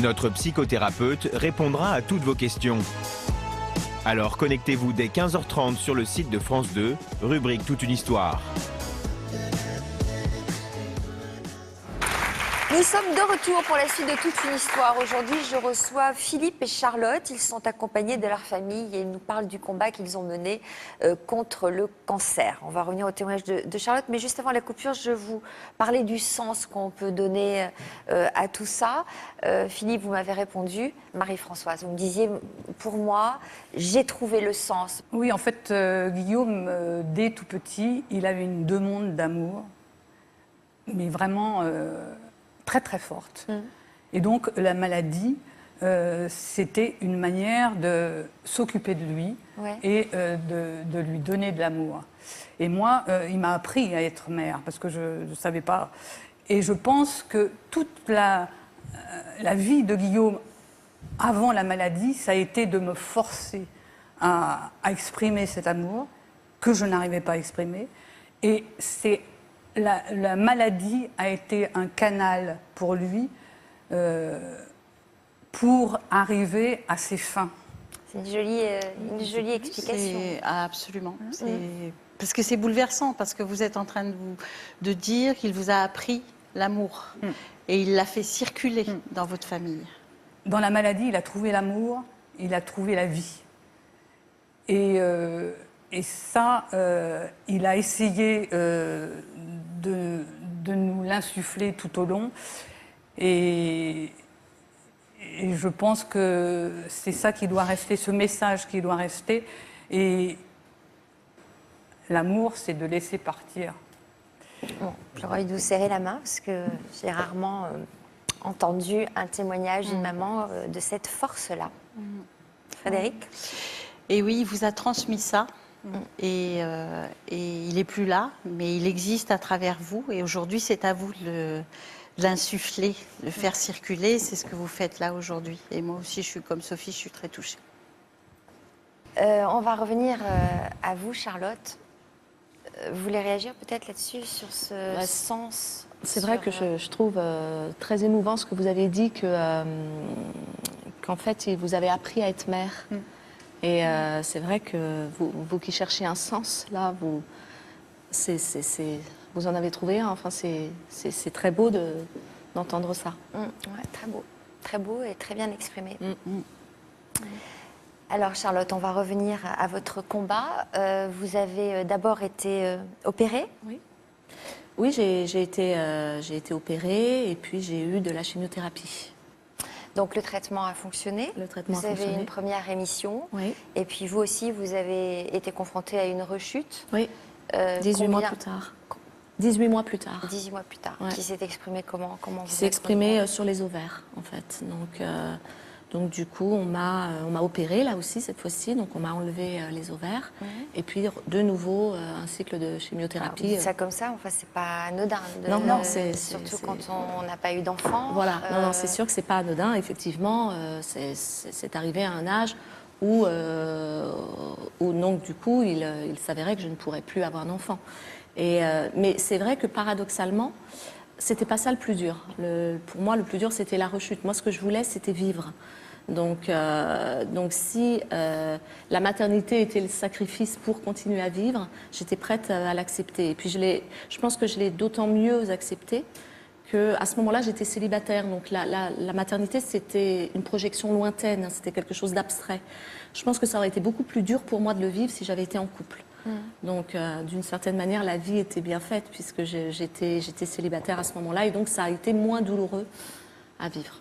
Notre psychothérapeute répondra à toutes vos questions. Alors connectez-vous dès 15h30 sur le site de France 2, rubrique Toute une histoire. Nous sommes de retour pour la suite de Toute une histoire. Aujourd'hui, je reçois Philippe et Charlotte. Ils sont accompagnés de leur famille et ils nous parlent du combat qu'ils ont mené contre le cancer. On va revenir au témoignage de Charlotte, mais juste avant la coupure, je vous parlais du sens qu'on peut donner à tout ça. Philippe, vous m'avez répondu. Marie-Françoise, vous me disiez, pour moi, j'ai trouvé le sens. Oui, en fait, Guillaume, dès tout petit, il avait une demande d'amour, mais vraiment très très forte. Et donc la maladie, c'était une manière de s'occuper de lui et de lui donner de l'amour. Et moi, il m'a appris à être mère parce que je ne savais pas. Et je pense que toute la vie de Guillaume avant la maladie, ça a été de me forcer à exprimer cet amour que je n'arrivais pas à exprimer. Et c'est la maladie a été un canal pour lui pour arriver à ses fins. C'est une jolie explication. Absolument. Parce que c'est bouleversant, parce que vous êtes en train de dire qu'il vous a appris l'amour. Et il l'a fait circuler dans votre famille. Dans la maladie, il a trouvé l'amour, il a trouvé la vie. Et ça, il a essayé de nous l'insuffler tout au long. Et je pense que c'est ça qui doit rester, ce message qui doit rester. Et l'amour, c'est de laisser partir. Bon, j'aurais envie de vous serrer la main parce que j'ai rarement entendu un témoignage d'une maman de cette force-là. Frédéric ? Et oui, il vous a transmis ça. Et il n'est plus là, mais il existe à travers vous. Et aujourd'hui, c'est à vous de l'insuffler, de le faire circuler. C'est ce que vous faites là aujourd'hui. Et moi aussi, je suis comme Sophie, je suis très touchée. On va revenir à vous, Charlotte. Vous voulez réagir peut-être là-dessus, sur ce sens? C'est vrai que je trouve très émouvant ce que vous avez dit, qu'en fait, vous avez appris à être mère. Et c'est vrai que vous qui cherchez un sens, là, vous en avez trouvé un. Enfin, c'est très beau d'entendre ça. Ouais, très beau et très bien exprimé. Alors Charlotte, on va revenir à votre combat. Vous avez d'abord été opérée. Oui, j'ai été opérée et puis j'ai eu de la chimiothérapie. Donc le traitement a fonctionné. Vous avez une première rémission. Et puis vous aussi, vous avez été confrontée à une rechute. Oui, 18 mois plus tard. 18 mois plus tard. 18 mois plus tard. Qui s'est exprimé comment Qui s'est exprimé sur les ovaires, en fait. Donc du coup, on m'a opérée là aussi cette fois-ci, donc on m'a enlevé les ovaires et puis de nouveau un cycle de chimiothérapie. Vous dites ça comme ça, enfin c'est pas anodin. Non, surtout quand on n'a pas eu d'enfant. Voilà, non, c'est sûr que c'est pas anodin. Effectivement, c'est arrivé à un âge où donc du coup il s'avérait que je ne pourrais plus avoir d'enfant. Mais c'est vrai que paradoxalement, c'était pas ça le plus dur. Pour moi, le plus dur, c'était la rechute. Moi, ce que je voulais, c'était vivre. Donc si la maternité était le sacrifice pour continuer à vivre, j'étais prête à l'accepter. Et puis, je pense que je l'ai d'autant mieux accepté qu'à ce moment-là, j'étais célibataire. Donc la maternité, c'était une projection lointaine, hein, c'était quelque chose d'abstrait. Je pense que ça aurait été beaucoup plus dur pour moi de le vivre si j'avais été en couple. Donc, d'une certaine manière, la vie était bien faite puisque j'étais célibataire à ce moment-là et donc ça a été moins douloureux à vivre.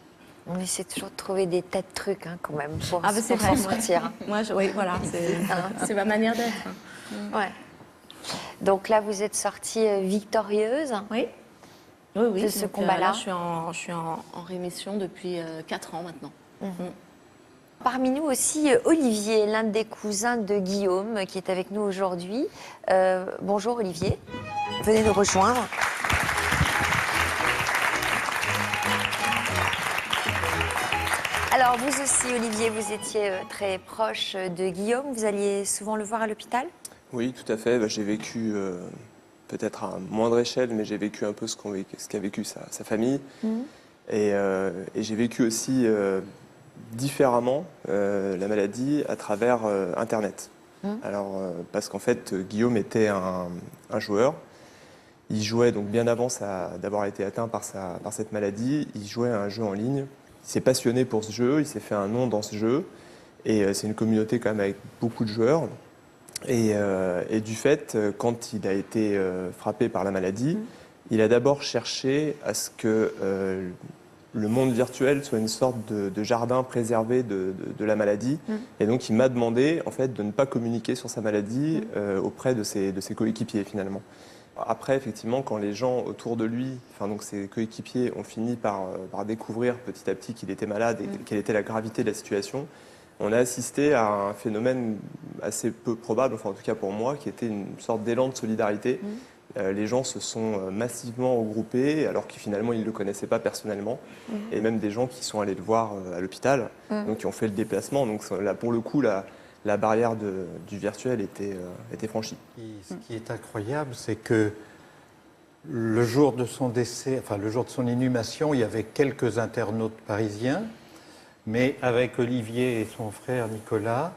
On essaie toujours de trouver des tas de trucs quand même pour s'en sortir. Oui, voilà, c'est ma manière d'être. Ouais. Donc là, vous êtes sortie victorieuse de ce combat-là. Là, je suis en rémission depuis 4 ans maintenant. Parmi nous aussi, Olivier, l'un des cousins de Guillaume, qui est avec nous aujourd'hui. Bonjour Olivier, venez nous rejoindre. Alors vous aussi, Olivier, vous étiez très proche de Guillaume. Vous alliez souvent le voir à l'hôpital ? Oui, tout à fait. Bah, j'ai vécu, peut-être à moindre échelle, mais j'ai vécu un peu ce qu'a vécu sa famille. Et j'ai vécu aussi différemment la maladie à travers Internet. Alors, parce qu'en fait, Guillaume était un joueur. Il jouait donc bien avant d'avoir été atteint par cette maladie. Il jouait à un jeu en ligne. Il s'est passionné pour ce jeu, il s'est fait un nom dans ce jeu. Et c'est une communauté quand même avec beaucoup de joueurs. Et du fait, quand il a été frappé par la maladie, il a d'abord cherché à ce que le monde virtuel soit une sorte de jardin préservé de la maladie. Et donc il m'a demandé en fait, de ne pas communiquer sur sa maladie auprès de ses coéquipiers finalement. Après, effectivement, quand les gens autour de lui, enfin, donc ses coéquipiers, ont fini par découvrir petit à petit qu'il était malade et quelle était la gravité de la situation, on a assisté à un phénomène assez peu probable, enfin en tout cas pour moi, qui était une sorte d'élan de solidarité. Les gens se sont massivement regroupés alors que finalement ils ne le connaissaient pas personnellement. Et même des gens qui sont allés le voir à l'hôpital, donc qui ont fait le déplacement. Donc là, pour le coup, la barrière du virtuel était franchie. Ce qui est incroyable, c'est que le jour de son décès, enfin le jour de son inhumation, il y avait quelques internautes parisiens, mais avec Olivier et son frère Nicolas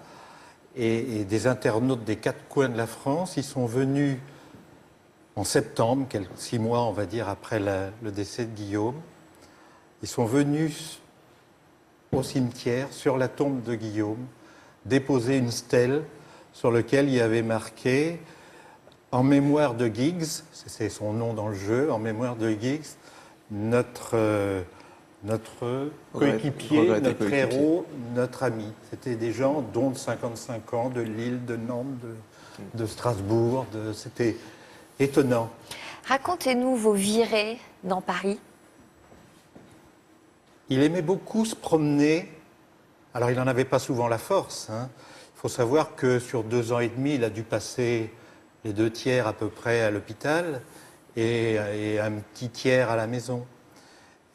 et des internautes des 4 coins de la France, ils sont venus en septembre, 6 mois on va dire après le décès de Guillaume. Ils sont venus au cimetière, sur la tombe de Guillaume, déposer une stèle sur laquelle il y avait marqué « En mémoire de Giggs », c'est son nom dans le jeu, « En mémoire de Giggs, notre coéquipier, notre héros, notre ami ». C'était des gens dont de 55 ans, de Lille, de Nantes, de Strasbourg, c'était étonnant. Racontez-nous vos virées dans Paris. Il aimait beaucoup se promener. Alors, il n'en avait pas souvent la force. Il faut savoir que sur 2 ans et demi, il a dû passer les 2 tiers à peu près à l'hôpital et un petit tiers à la maison.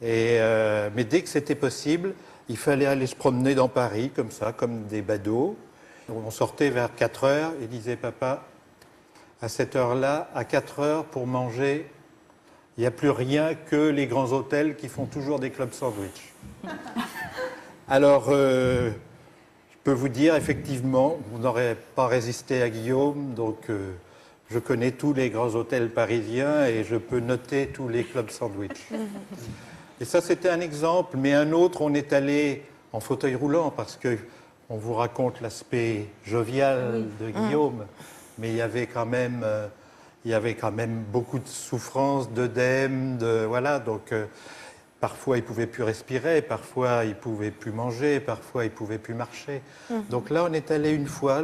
Mais dès que c'était possible, il fallait aller se promener dans Paris, comme ça, comme des badauds. On sortait vers 4 heures et disait « Papa, à cette heure-là, à 4 heures pour manger, il n'y a plus rien que les grands hôtels qui font toujours des clubs sandwich. » Alors, je peux vous dire, effectivement, vous n'aurez pas résisté à Guillaume, donc je connais tous les grands hôtels parisiens et je peux noter tous les clubs sandwich. Et ça, c'était un exemple, mais un autre, on est allé en fauteuil roulant parce qu'on vous raconte l'aspect jovial de Guillaume, mais il y avait quand même beaucoup de souffrance, d'œdème, voilà, donc parfois il ne pouvait plus respirer, parfois il ne pouvait plus manger, parfois il ne pouvait plus marcher. Donc là, on est allé une fois,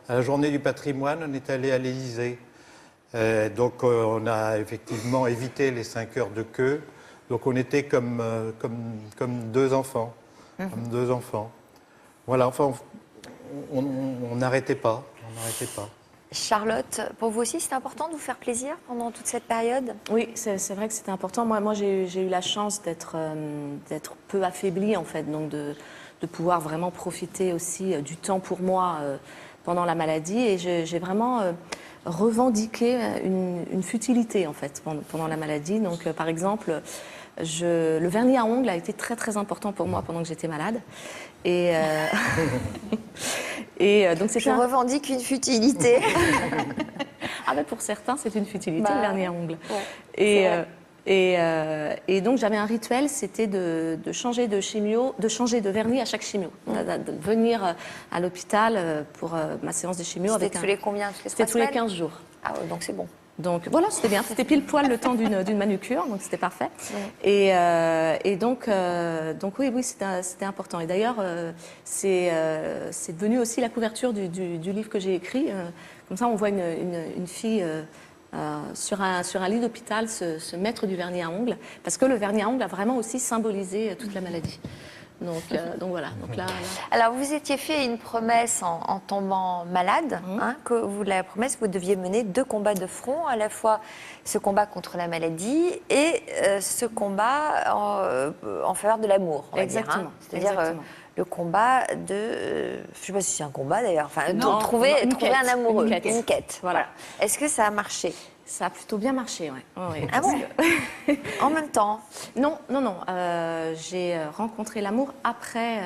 à la journée du patrimoine, on est allé à l'Élysée. Donc on a effectivement évité les 5 heures de queue. Donc on était comme 2 enfants. Comme 2 enfants. Voilà, enfin, on n'arrêtait pas. On n'arrêtait pas. Charlotte, pour vous aussi, c'était important de vous faire plaisir pendant toute cette période? Oui, c'est vrai que c'était important. Moi j'ai eu la chance d'être peu affaiblie, en fait, donc de pouvoir vraiment profiter aussi du temps pour moi pendant la maladie. Et j'ai vraiment revendiqué une futilité, en fait, pendant la maladie. Donc, par exemple, le vernis à ongles a été très, très important pour moi pendant que j'étais malade. Et donc je revendique une futilité. Ah ben pour certains, c'est une futilité, le vernis à ongles. Ouais, et donc j'avais un rituel, c'était de changer de vernis à chaque chimio. De venir à l'hôpital pour ma séance de chimio. C'était tous les combien? C'était tous les 15 jours. Ah ouais, donc c'est bon. Donc voilà, c'était bien. C'était pile poil le temps d'une manucure, donc c'était parfait. Et donc oui, c'était important. Et d'ailleurs, c'est devenu aussi la couverture du livre que j'ai écrit. Comme ça, on voit une fille sur un lit d'hôpital se mettre du vernis à ongles, parce que le vernis à ongles a vraiment aussi symbolisé toute la maladie. Donc voilà. Donc là. Alors vous étiez fait une promesse en tombant malade, la promesse que vous deviez mener 2 combats de front, à la fois ce combat contre la maladie et ce combat en faveur de l'amour. Exactement. C'est-à-dire le combat de... je ne sais pas si c'est un combat d'ailleurs, enfin, Non, trouver une un quête, amoureux. une quête. Voilà. Est-ce que ça a marché? Ça a plutôt bien marché, oui. Ah bon? En même temps? Non. J'ai rencontré l'amour après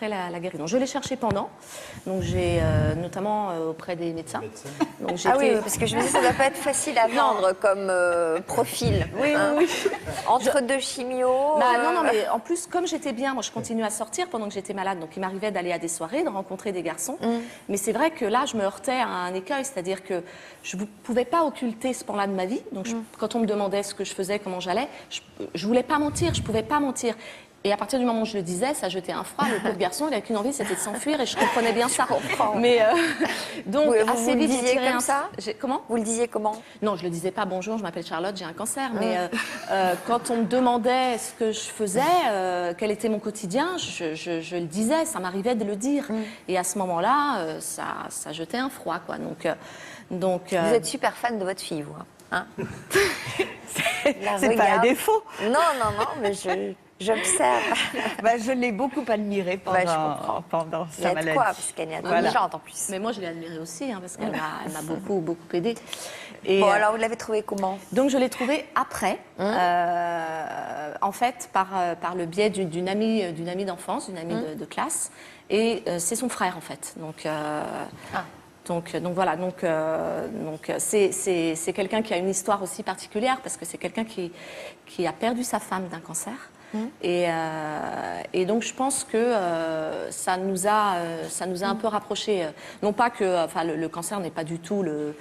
la guérison. Je l'ai cherché pendant, donc j'ai notamment auprès des médecins. Donc, Ah oui, parce que je me dis ça ne doit pas être facile à vendre comme profil. Oui. Entre deux chimios. Non, mais en plus, comme j'étais bien, moi je continuais à sortir pendant que j'étais malade, donc il m'arrivait d'aller à des soirées, de rencontrer des garçons. Mais c'est vrai que là, je me heurtais à un écueil, c'est-à-dire que je ne pouvais pas occulter ce pan-là de ma vie. Donc quand on me demandait ce que je faisais, comment j'allais, je ne voulais pas mentir, je ne pouvais pas mentir. Et à partir du moment où je le disais, ça jetait un froid. Le pauvre garçon, il n'avait qu'une envie, c'était de s'enfuir, et je comprenais bien ça. Mais donc, assez vite, j'ai tiré comme ça. Comment? Vous le disiez comment? Non, je le disais pas. Bonjour, je m'appelle Charlotte, j'ai un cancer. Mais quand on me demandait ce que je faisais, quel était mon quotidien, je le disais. Ça m'arrivait de le dire. Et à ce moment-là, ça jetait un froid, quoi. Donc, vous êtes super fan de votre fille, vous, hein? C'est pas un défaut. Non, mais j'observe. Je l'ai beaucoup admirée pendant sa maladie. Il y a de quoi, parce qu'elle est intelligente en plus. Mais moi, je l'ai admirée aussi, hein, parce qu'elle m'a beaucoup aidée. Et alors, vous l'avez trouvée comment? Donc, je l'ai trouvée après, en fait, par le biais d'une amie d'enfance, d'une amie de classe. Et c'est son frère, en fait. Donc voilà, c'est quelqu'un qui a une histoire aussi particulière, parce que c'est quelqu'un qui a perdu sa femme d'un cancer. Et donc je pense que ça nous a un peu rapprochés. Non pas que le cancer n'est pas du tout le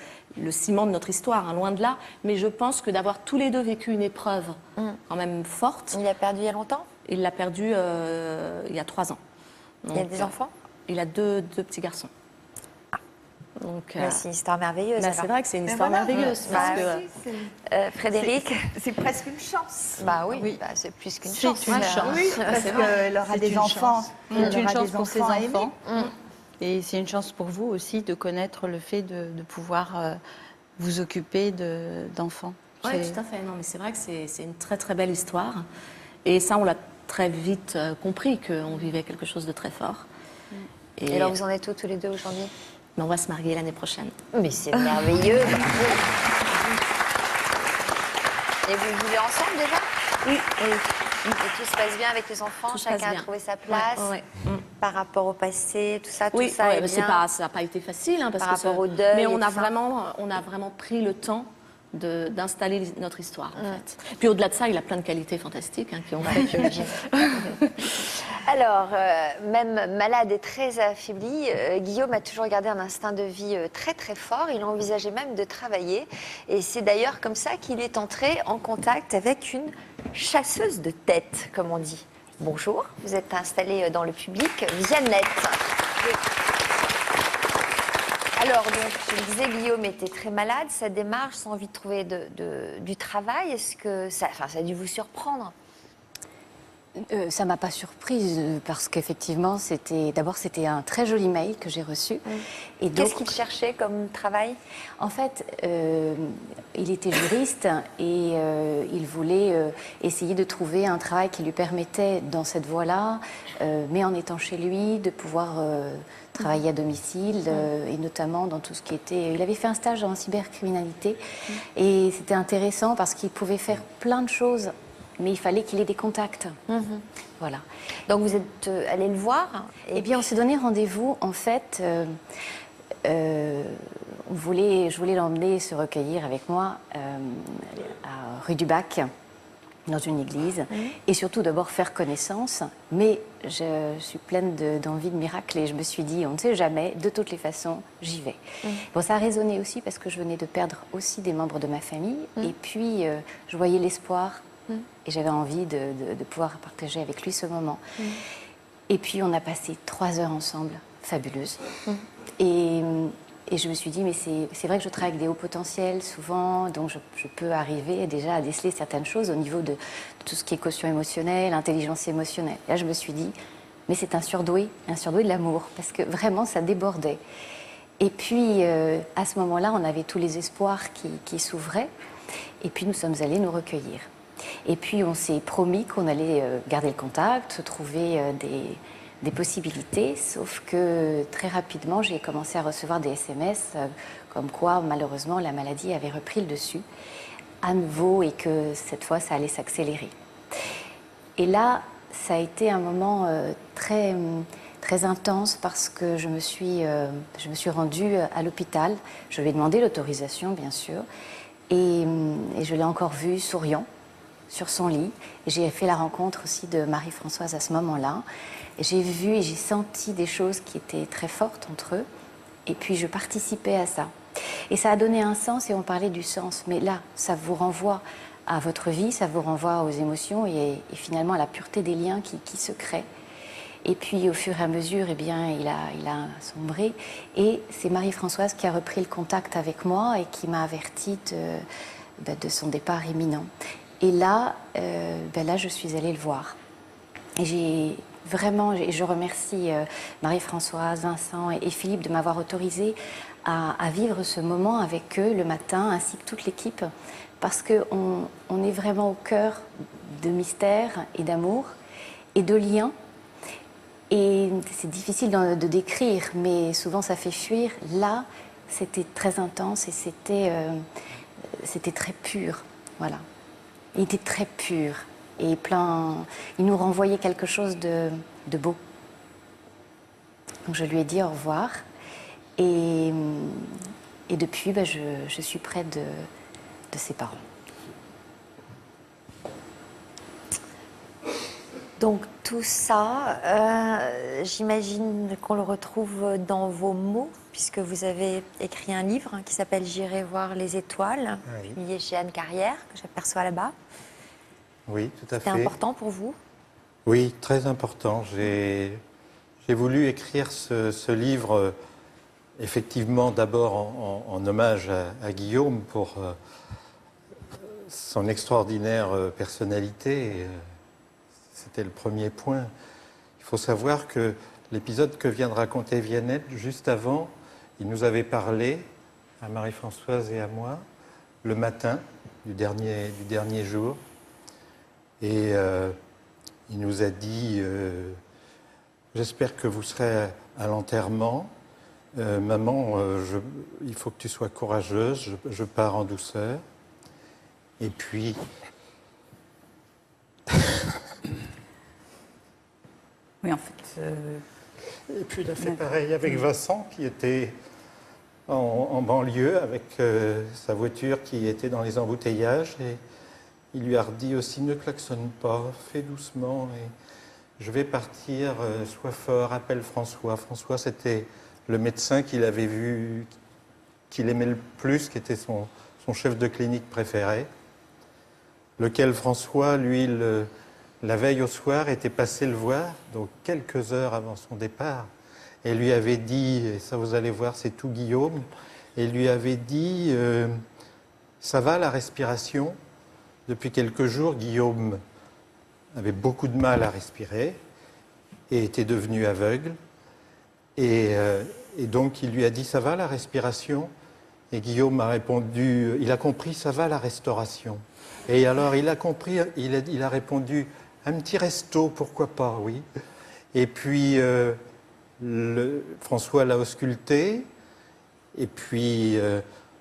ciment de notre histoire, hein, loin de là, mais je pense que d'avoir tous les deux vécu une épreuve quand même forte. Il l'a perdu il y a longtemps? Il l'a perdu il y a 3 ans. Donc, il y a des enfants? Il a deux petits garçons. C'est une histoire merveilleuse. C'est vrai que c'est une histoire merveilleuse. Frédéric, c'est presque une chance. Oui. C'est plus qu'une chance. C'est une chance. Oui, parce qu'elle aura des enfants. C'est une chance pour ses enfants. Et c'est une chance pour vous aussi de connaître le fait de pouvoir vous occuper d'enfants. Oui, tout à fait. Non, mais c'est vrai que c'est une très très belle histoire. Et ça, on l'a très vite compris qu'on vivait quelque chose de très fort. Et alors, vous en êtes où tous les deux aujourd'hui? Mais on va se marier l'année prochaine. Mais c'est merveilleux. Et vous vivez ensemble déjà? Oui. Et tout se passe bien avec les enfants? Chacun a trouvé sa place par rapport au passé, tout ça, oui, tout ça est bien. Ça n'a pas été facile. Hein, par rapport au deuil. Mais on a vraiment pris le temps d'installer notre histoire, en fait. Puis au-delà de ça, il a plein de qualités fantastiques qui ont fait que... Alors, même malade et très affaibli, Guillaume a toujours gardé un instinct de vie très très fort. Il envisageait même de travailler. Et c'est d'ailleurs comme ça qu'il est entré en contact avec une chasseuse de tête, comme on dit. Bonjour, vous êtes installée dans le public via net. Alors, donc, je le disais, Guillaume était très malade. Sa démarche, sans envie de trouver du travail, est-ce que ça a dû vous surprendre? Ça ne m'a pas surprise parce qu'effectivement, d'abord c'était un très joli mail que j'ai reçu. Et qu'est-ce qu'il cherchait comme travail? En fait, il était juriste et il voulait essayer de trouver un travail qui lui permettait, dans cette voie-là, mais en étant chez lui, de pouvoir travailler à domicile et notamment dans tout ce qui était... Il avait fait un stage en cybercriminalité et c'était intéressant parce qu'il pouvait faire plein de choses. Mais il fallait qu'il ait des contacts. Voilà. Donc vous êtes allé le voir? Eh bien, on s'est donné rendez-vous. En fait, je voulais l'emmener se recueillir avec moi à rue du Bac, dans une église, et surtout d'abord faire connaissance. Mais je suis pleine d'envie de miracle et je me suis dit, on ne sait jamais, de toutes les façons, j'y vais. Bon, ça a résonné aussi parce que je venais de perdre aussi des membres de ma famille. Et puis, je voyais l'espoir. Et j'avais envie de pouvoir partager avec lui ce moment. Et puis, on a passé 3 heures ensemble, fabuleuses. Et je me suis dit, mais c'est vrai que je travaille avec des hauts potentiels souvent, donc je peux arriver déjà à déceler certaines choses au niveau de tout ce qui est quotient émotionnel, intelligence émotionnelle. Et là, je me suis dit, mais c'est un surdoué de l'amour, parce que vraiment, ça débordait. Et puis, à ce moment-là, on avait tous les espoirs qui s'ouvraient. Et puis, nous sommes allés nous recueillir. Et puis, on s'est promis qu'on allait garder le contact, trouver des possibilités, sauf que très rapidement, j'ai commencé à recevoir des SMS comme quoi, malheureusement, la maladie avait repris le dessus à nouveau et que cette fois, ça allait s'accélérer. Et là, ça a été un moment très intense parce que je me suis rendue à l'hôpital. Je lui ai demandé l'autorisation, bien sûr, et je l'ai encore vu souriant sur son lit. J'ai fait la rencontre aussi de Marie-Françoise à ce moment-là. J'ai vu et j'ai senti des choses qui étaient très fortes entre eux, et puis je participais à ça. Et ça a donné un sens, et on parlait du sens, mais là, ça vous renvoie à votre vie, ça vous renvoie aux émotions et finalement à la pureté des liens qui se créent. Et puis au fur et à mesure, eh bien, il a sombré. Et c'est Marie-Françoise qui a repris le contact avec moi et qui m'a avertie de son départ imminent. Et là, là, je suis allée le voir. Et je remercie Marie-Françoise, Vincent et Philippe de m'avoir autorisée à vivre ce moment avec eux le matin, ainsi que toute l'équipe, parce qu'on est vraiment au cœur de mystère et d'amour et de liens. Et c'est difficile de décrire, mais souvent ça fait fuir. Là, c'était très intense et c'était très pur. Voilà. Il était très pur et plein. Il nous renvoyait quelque chose de beau. Donc je lui ai dit au revoir. Et depuis, je suis près de ses parents. Donc tout ça, j'imagine qu'on le retrouve dans vos mots, puisque vous avez écrit un livre qui s'appelle « J'irai voir les étoiles », publié chez Anne Carrière, que j'aperçois là-bas. Oui, tout à fait. C'était important pour vous? Oui, très important. J'ai voulu écrire ce livre, effectivement, d'abord en hommage à Guillaume pour son extraordinaire personnalité. C'était le premier point. Il faut savoir que l'épisode que vient de raconter Viannette, juste avant, il nous avait parlé, à Marie-Françoise et à moi, le matin du dernier jour. Et il nous a dit j'espère que vous serez à l'enterrement. Maman, il faut que tu sois courageuse, je pars en douceur. Et puis... Oui, en fait... Et puis il a fait pareil avec Vincent, qui était en banlieue, avec sa voiture qui était dans les embouteillages. Et il lui a redit aussi, ne klaxonne pas, fais doucement. Et je vais partir, sois fort, appelle François. François, c'était le médecin qu'il avait vu, qu'il aimait le plus, qui était son chef de clinique préféré. Lequel François, lui, la veille au soir, était passé le voir, donc quelques heures avant son départ, et lui avait dit, et ça vous allez voir, c'est tout Guillaume, et lui avait dit, ça va la respiration? Depuis quelques jours, Guillaume avait beaucoup de mal à respirer et était devenu aveugle. Et donc il lui a dit, ça va la respiration? Et Guillaume a répondu, il a compris, ça va la restauration. Et alors il a compris, il a répondu, un petit resto, pourquoi pas, oui. Et puis François l'a ausculté, et puis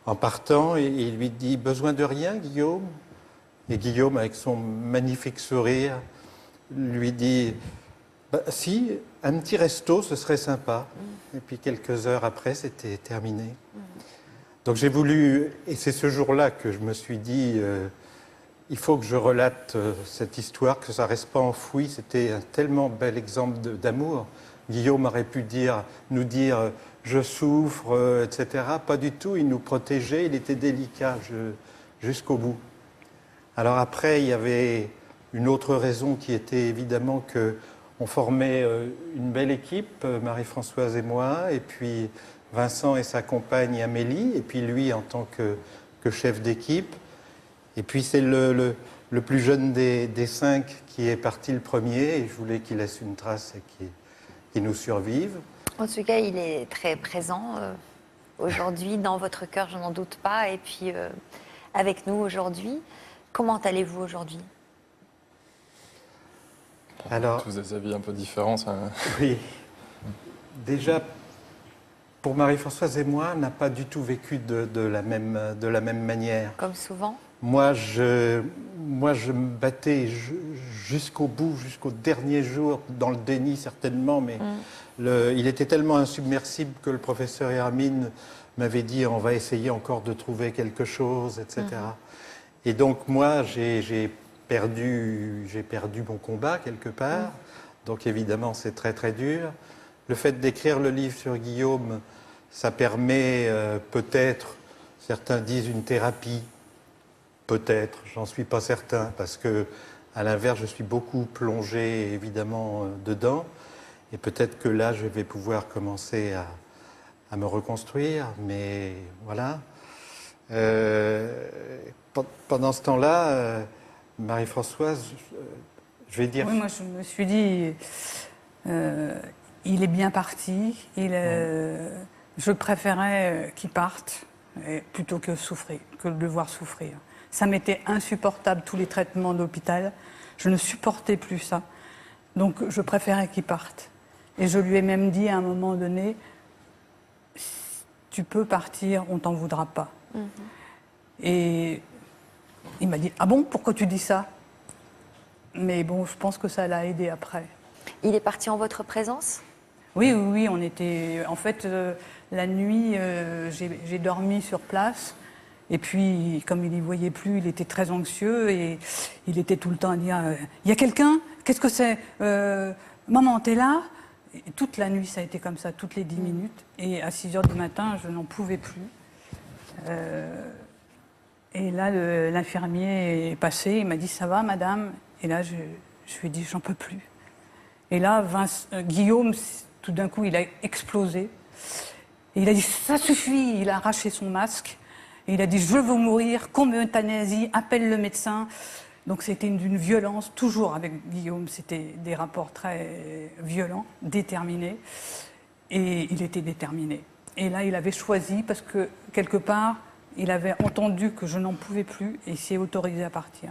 en partant, il lui dit, besoin de rien, Guillaume? Et Guillaume, avec son magnifique sourire, lui dit, bah, si, un petit resto, ce serait sympa. Et puis quelques heures après, c'était terminé. Donc j'ai voulu, et c'est ce jour-là que je me suis dit, il faut que je relate cette histoire, que ça ne reste pas enfoui. C'était un tellement bel exemple d'amour. Guillaume aurait pu nous dire, je souffre, etc. Pas du tout, il nous protégeait, il était délicat jusqu'au bout. Alors après, il y avait une autre raison qui était évidemment qu'on formait une belle équipe, Marie-Françoise et moi, et puis Vincent et sa compagne Amélie, et puis lui en tant que chef d'équipe. Et puis c'est le plus jeune des 5 qui est parti le premier, et je voulais qu'il laisse une trace et qu'il nous survive. En tout cas, il est très présent aujourd'hui, dans votre cœur, je n'en doute pas, et puis avec nous aujourd'hui. Comment allez-vous aujourd'hui? Alors, tous des avis un peu différents. Ça... Oui. Déjà, pour Marie-Françoise et moi, on n'a pas du tout vécu de la même manière. Comme souvent. Moi, je me battais jusqu'au bout, jusqu'au dernier jour, dans le déni certainement, mais il était tellement insubmersible que le professeur Hermine m'avait dit on va essayer encore de trouver quelque chose, etc. Et donc moi, j'ai perdu mon combat quelque part, donc évidemment c'est très très dur. Le fait d'écrire le livre sur Guillaume, ça permet peut-être, certains disent une thérapie, peut-être, j'en suis pas certain, parce que à l'inverse, je suis beaucoup plongé évidemment dedans, et peut-être que là, je vais pouvoir commencer à me reconstruire, mais voilà. Pendant ce temps-là, Marie-Françoise, je vais dire... Oui, moi je me suis dit, il est bien parti, je préférais qu'il parte plutôt que souffrir, que de le devoir souffrir. Ça m'était insupportable, tous les traitements d'hôpital. Je ne supportais plus ça. Donc je préférais qu'il parte. Et je lui ai même dit à un moment donné, tu peux partir, on t'en voudra pas. Et il m'a dit, ah bon, pourquoi tu dis ça? Mais bon, je pense que ça l'a aidé après. Il est parti en votre présence? Oui, on était... En fait, la nuit, j'ai dormi sur place. Et puis, comme il n'y voyait plus, il était très anxieux et il était tout le temps à dire « Il y a quelqu'un? Qu'est-ce que c'est? Maman, t'es là ?» Et toute la nuit, ça a été comme ça, toutes les 10 minutes. Et à 6 h du matin, je n'en pouvais plus. Et là, l'infirmier est passé, il m'a dit « Ça va, madame ?» Et là, je lui ai dit « J'en peux plus. » Et là, Guillaume, tout d'un coup, il a explosé. Et il a dit « Ça suffit !» Il a arraché son masque. Et il a dit « Je veux mourir, qu'on m'euthanasie, appelle le médecin ». Donc c'était d'une violence, toujours avec Guillaume, c'était des rapports très violents, déterminés. Et il était déterminé. Et là, il avait choisi, parce que quelque part, il avait entendu que je n'en pouvais plus et il s'est autorisé à partir.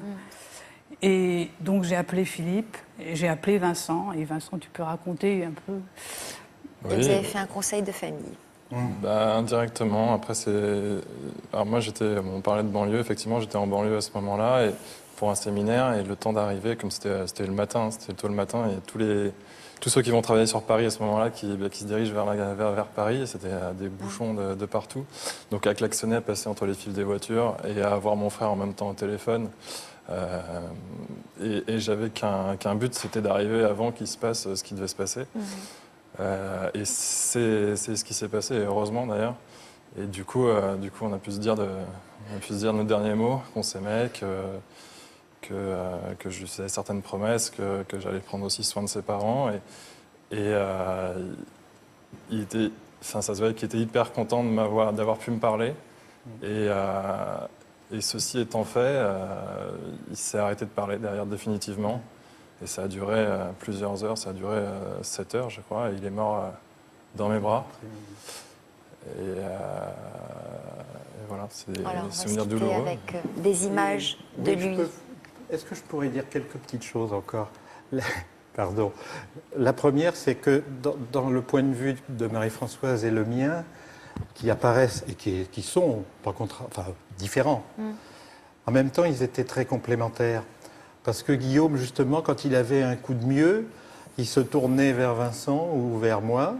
Et donc j'ai appelé Philippe, et j'ai appelé Vincent. Et Vincent, tu peux raconter un peu? Et vous avez fait un conseil de famille? Indirectement. Après, alors moi, on parlait de banlieue. Effectivement, j'étais en banlieue à ce moment-là, et pour un séminaire, et le temps d'arriver, comme c'était le matin, c'était tôt le matin, et tous ceux qui vont travailler sur Paris à ce moment-là, qui se dirigent vers Paris, et c'était des bouchons de partout. Donc à klaxonner, à passer entre les fils des voitures, et à avoir mon frère en même temps au téléphone. Et j'avais qu'un but, c'était d'arriver avant qu'il se passe ce qui devait se passer. Et c'est ce qui s'est passé, heureusement d'ailleurs. Et du coup, on a pu se dire nos derniers mots, qu'on s'aimait, que je lui faisais certaines promesses, que j'allais prendre aussi soin de ses parents. Ça se voyait qu'il était hyper content d'avoir pu me parler. Et ceci étant fait, il s'est arrêté de parler derrière définitivement. Et ça a duré plusieurs heures, ça a duré 7 heures, je crois, et il est mort dans mes bras. Et voilà, c'est des souvenirs douloureux. Avec des images de lui. Est-ce que je pourrais dire quelques petites choses encore? Pardon. La première, c'est que dans le point de vue de Marie-Françoise et le mien, qui apparaissent et qui sont différents, en même temps, ils étaient très complémentaires. Parce que Guillaume, justement, quand il avait un coup de mieux, il se tournait vers Vincent ou vers moi.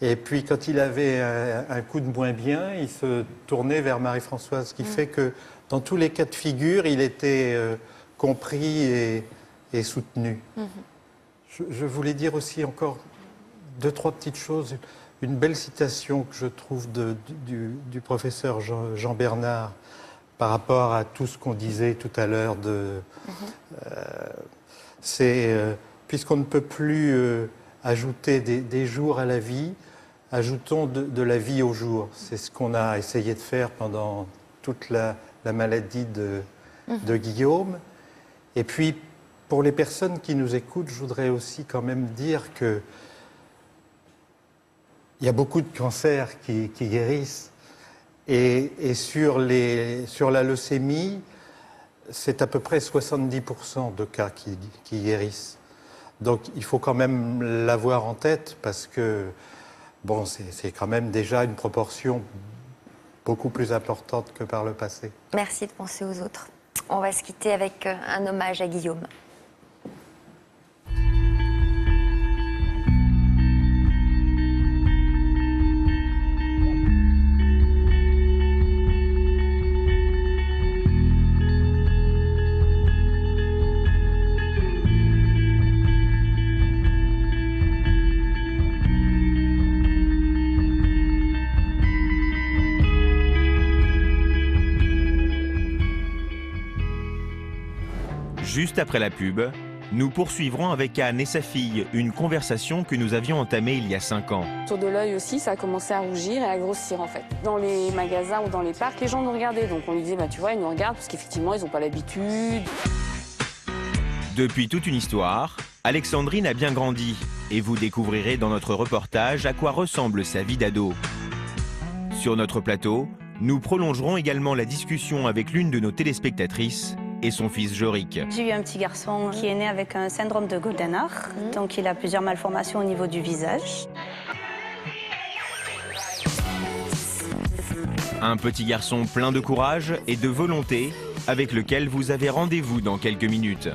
Et puis, quand il avait un coup de moins bien, il se tournait vers Marie-Françoise. Ce qui fait que, dans tous les cas de figure, il était compris et soutenu. Je voulais dire aussi encore 2-3 petites choses. Une belle citation que je trouve du professeur Jean Bernard, par rapport à tout ce qu'on disait tout à l'heure, c'est puisqu'on ne peut plus ajouter des jours à la vie, ajoutons de la vie au jour. C'est ce qu'on a essayé de faire pendant toute la maladie de Guillaume. Et puis, pour les personnes qui nous écoutent, je voudrais aussi quand même dire que il y a beaucoup de cancers qui guérissent. Et sur la leucémie, c'est à peu près 70% de cas qui guérissent. Donc il faut quand même l'avoir en tête parce que bon, c'est quand même déjà une proportion beaucoup plus importante que par le passé. Merci de penser aux autres. On va se quitter avec un hommage à Guillaume. Juste après la pub, nous poursuivrons avec Anne et sa fille une conversation que nous avions entamée il y a 5 ans. Autour de l'œil aussi, ça a commencé à rougir et à grossir en fait. Dans les magasins ou dans les parcs, les gens nous regardaient. Donc on lui disait, bah, tu vois, ils nous regardent parce qu'effectivement, ils n'ont pas l'habitude. Depuis toute une histoire, Alexandrine a bien grandi et vous découvrirez dans notre reportage à quoi ressemble sa vie d'ado. Sur notre plateau, nous prolongerons également la discussion avec l'une de nos téléspectatrices et son fils Jorik. J'ai eu un petit garçon qui est né avec un syndrome de Goldenhar, donc il a plusieurs malformations au niveau du visage. Un petit garçon plein de courage et de volonté avec lequel vous avez rendez-vous dans quelques minutes.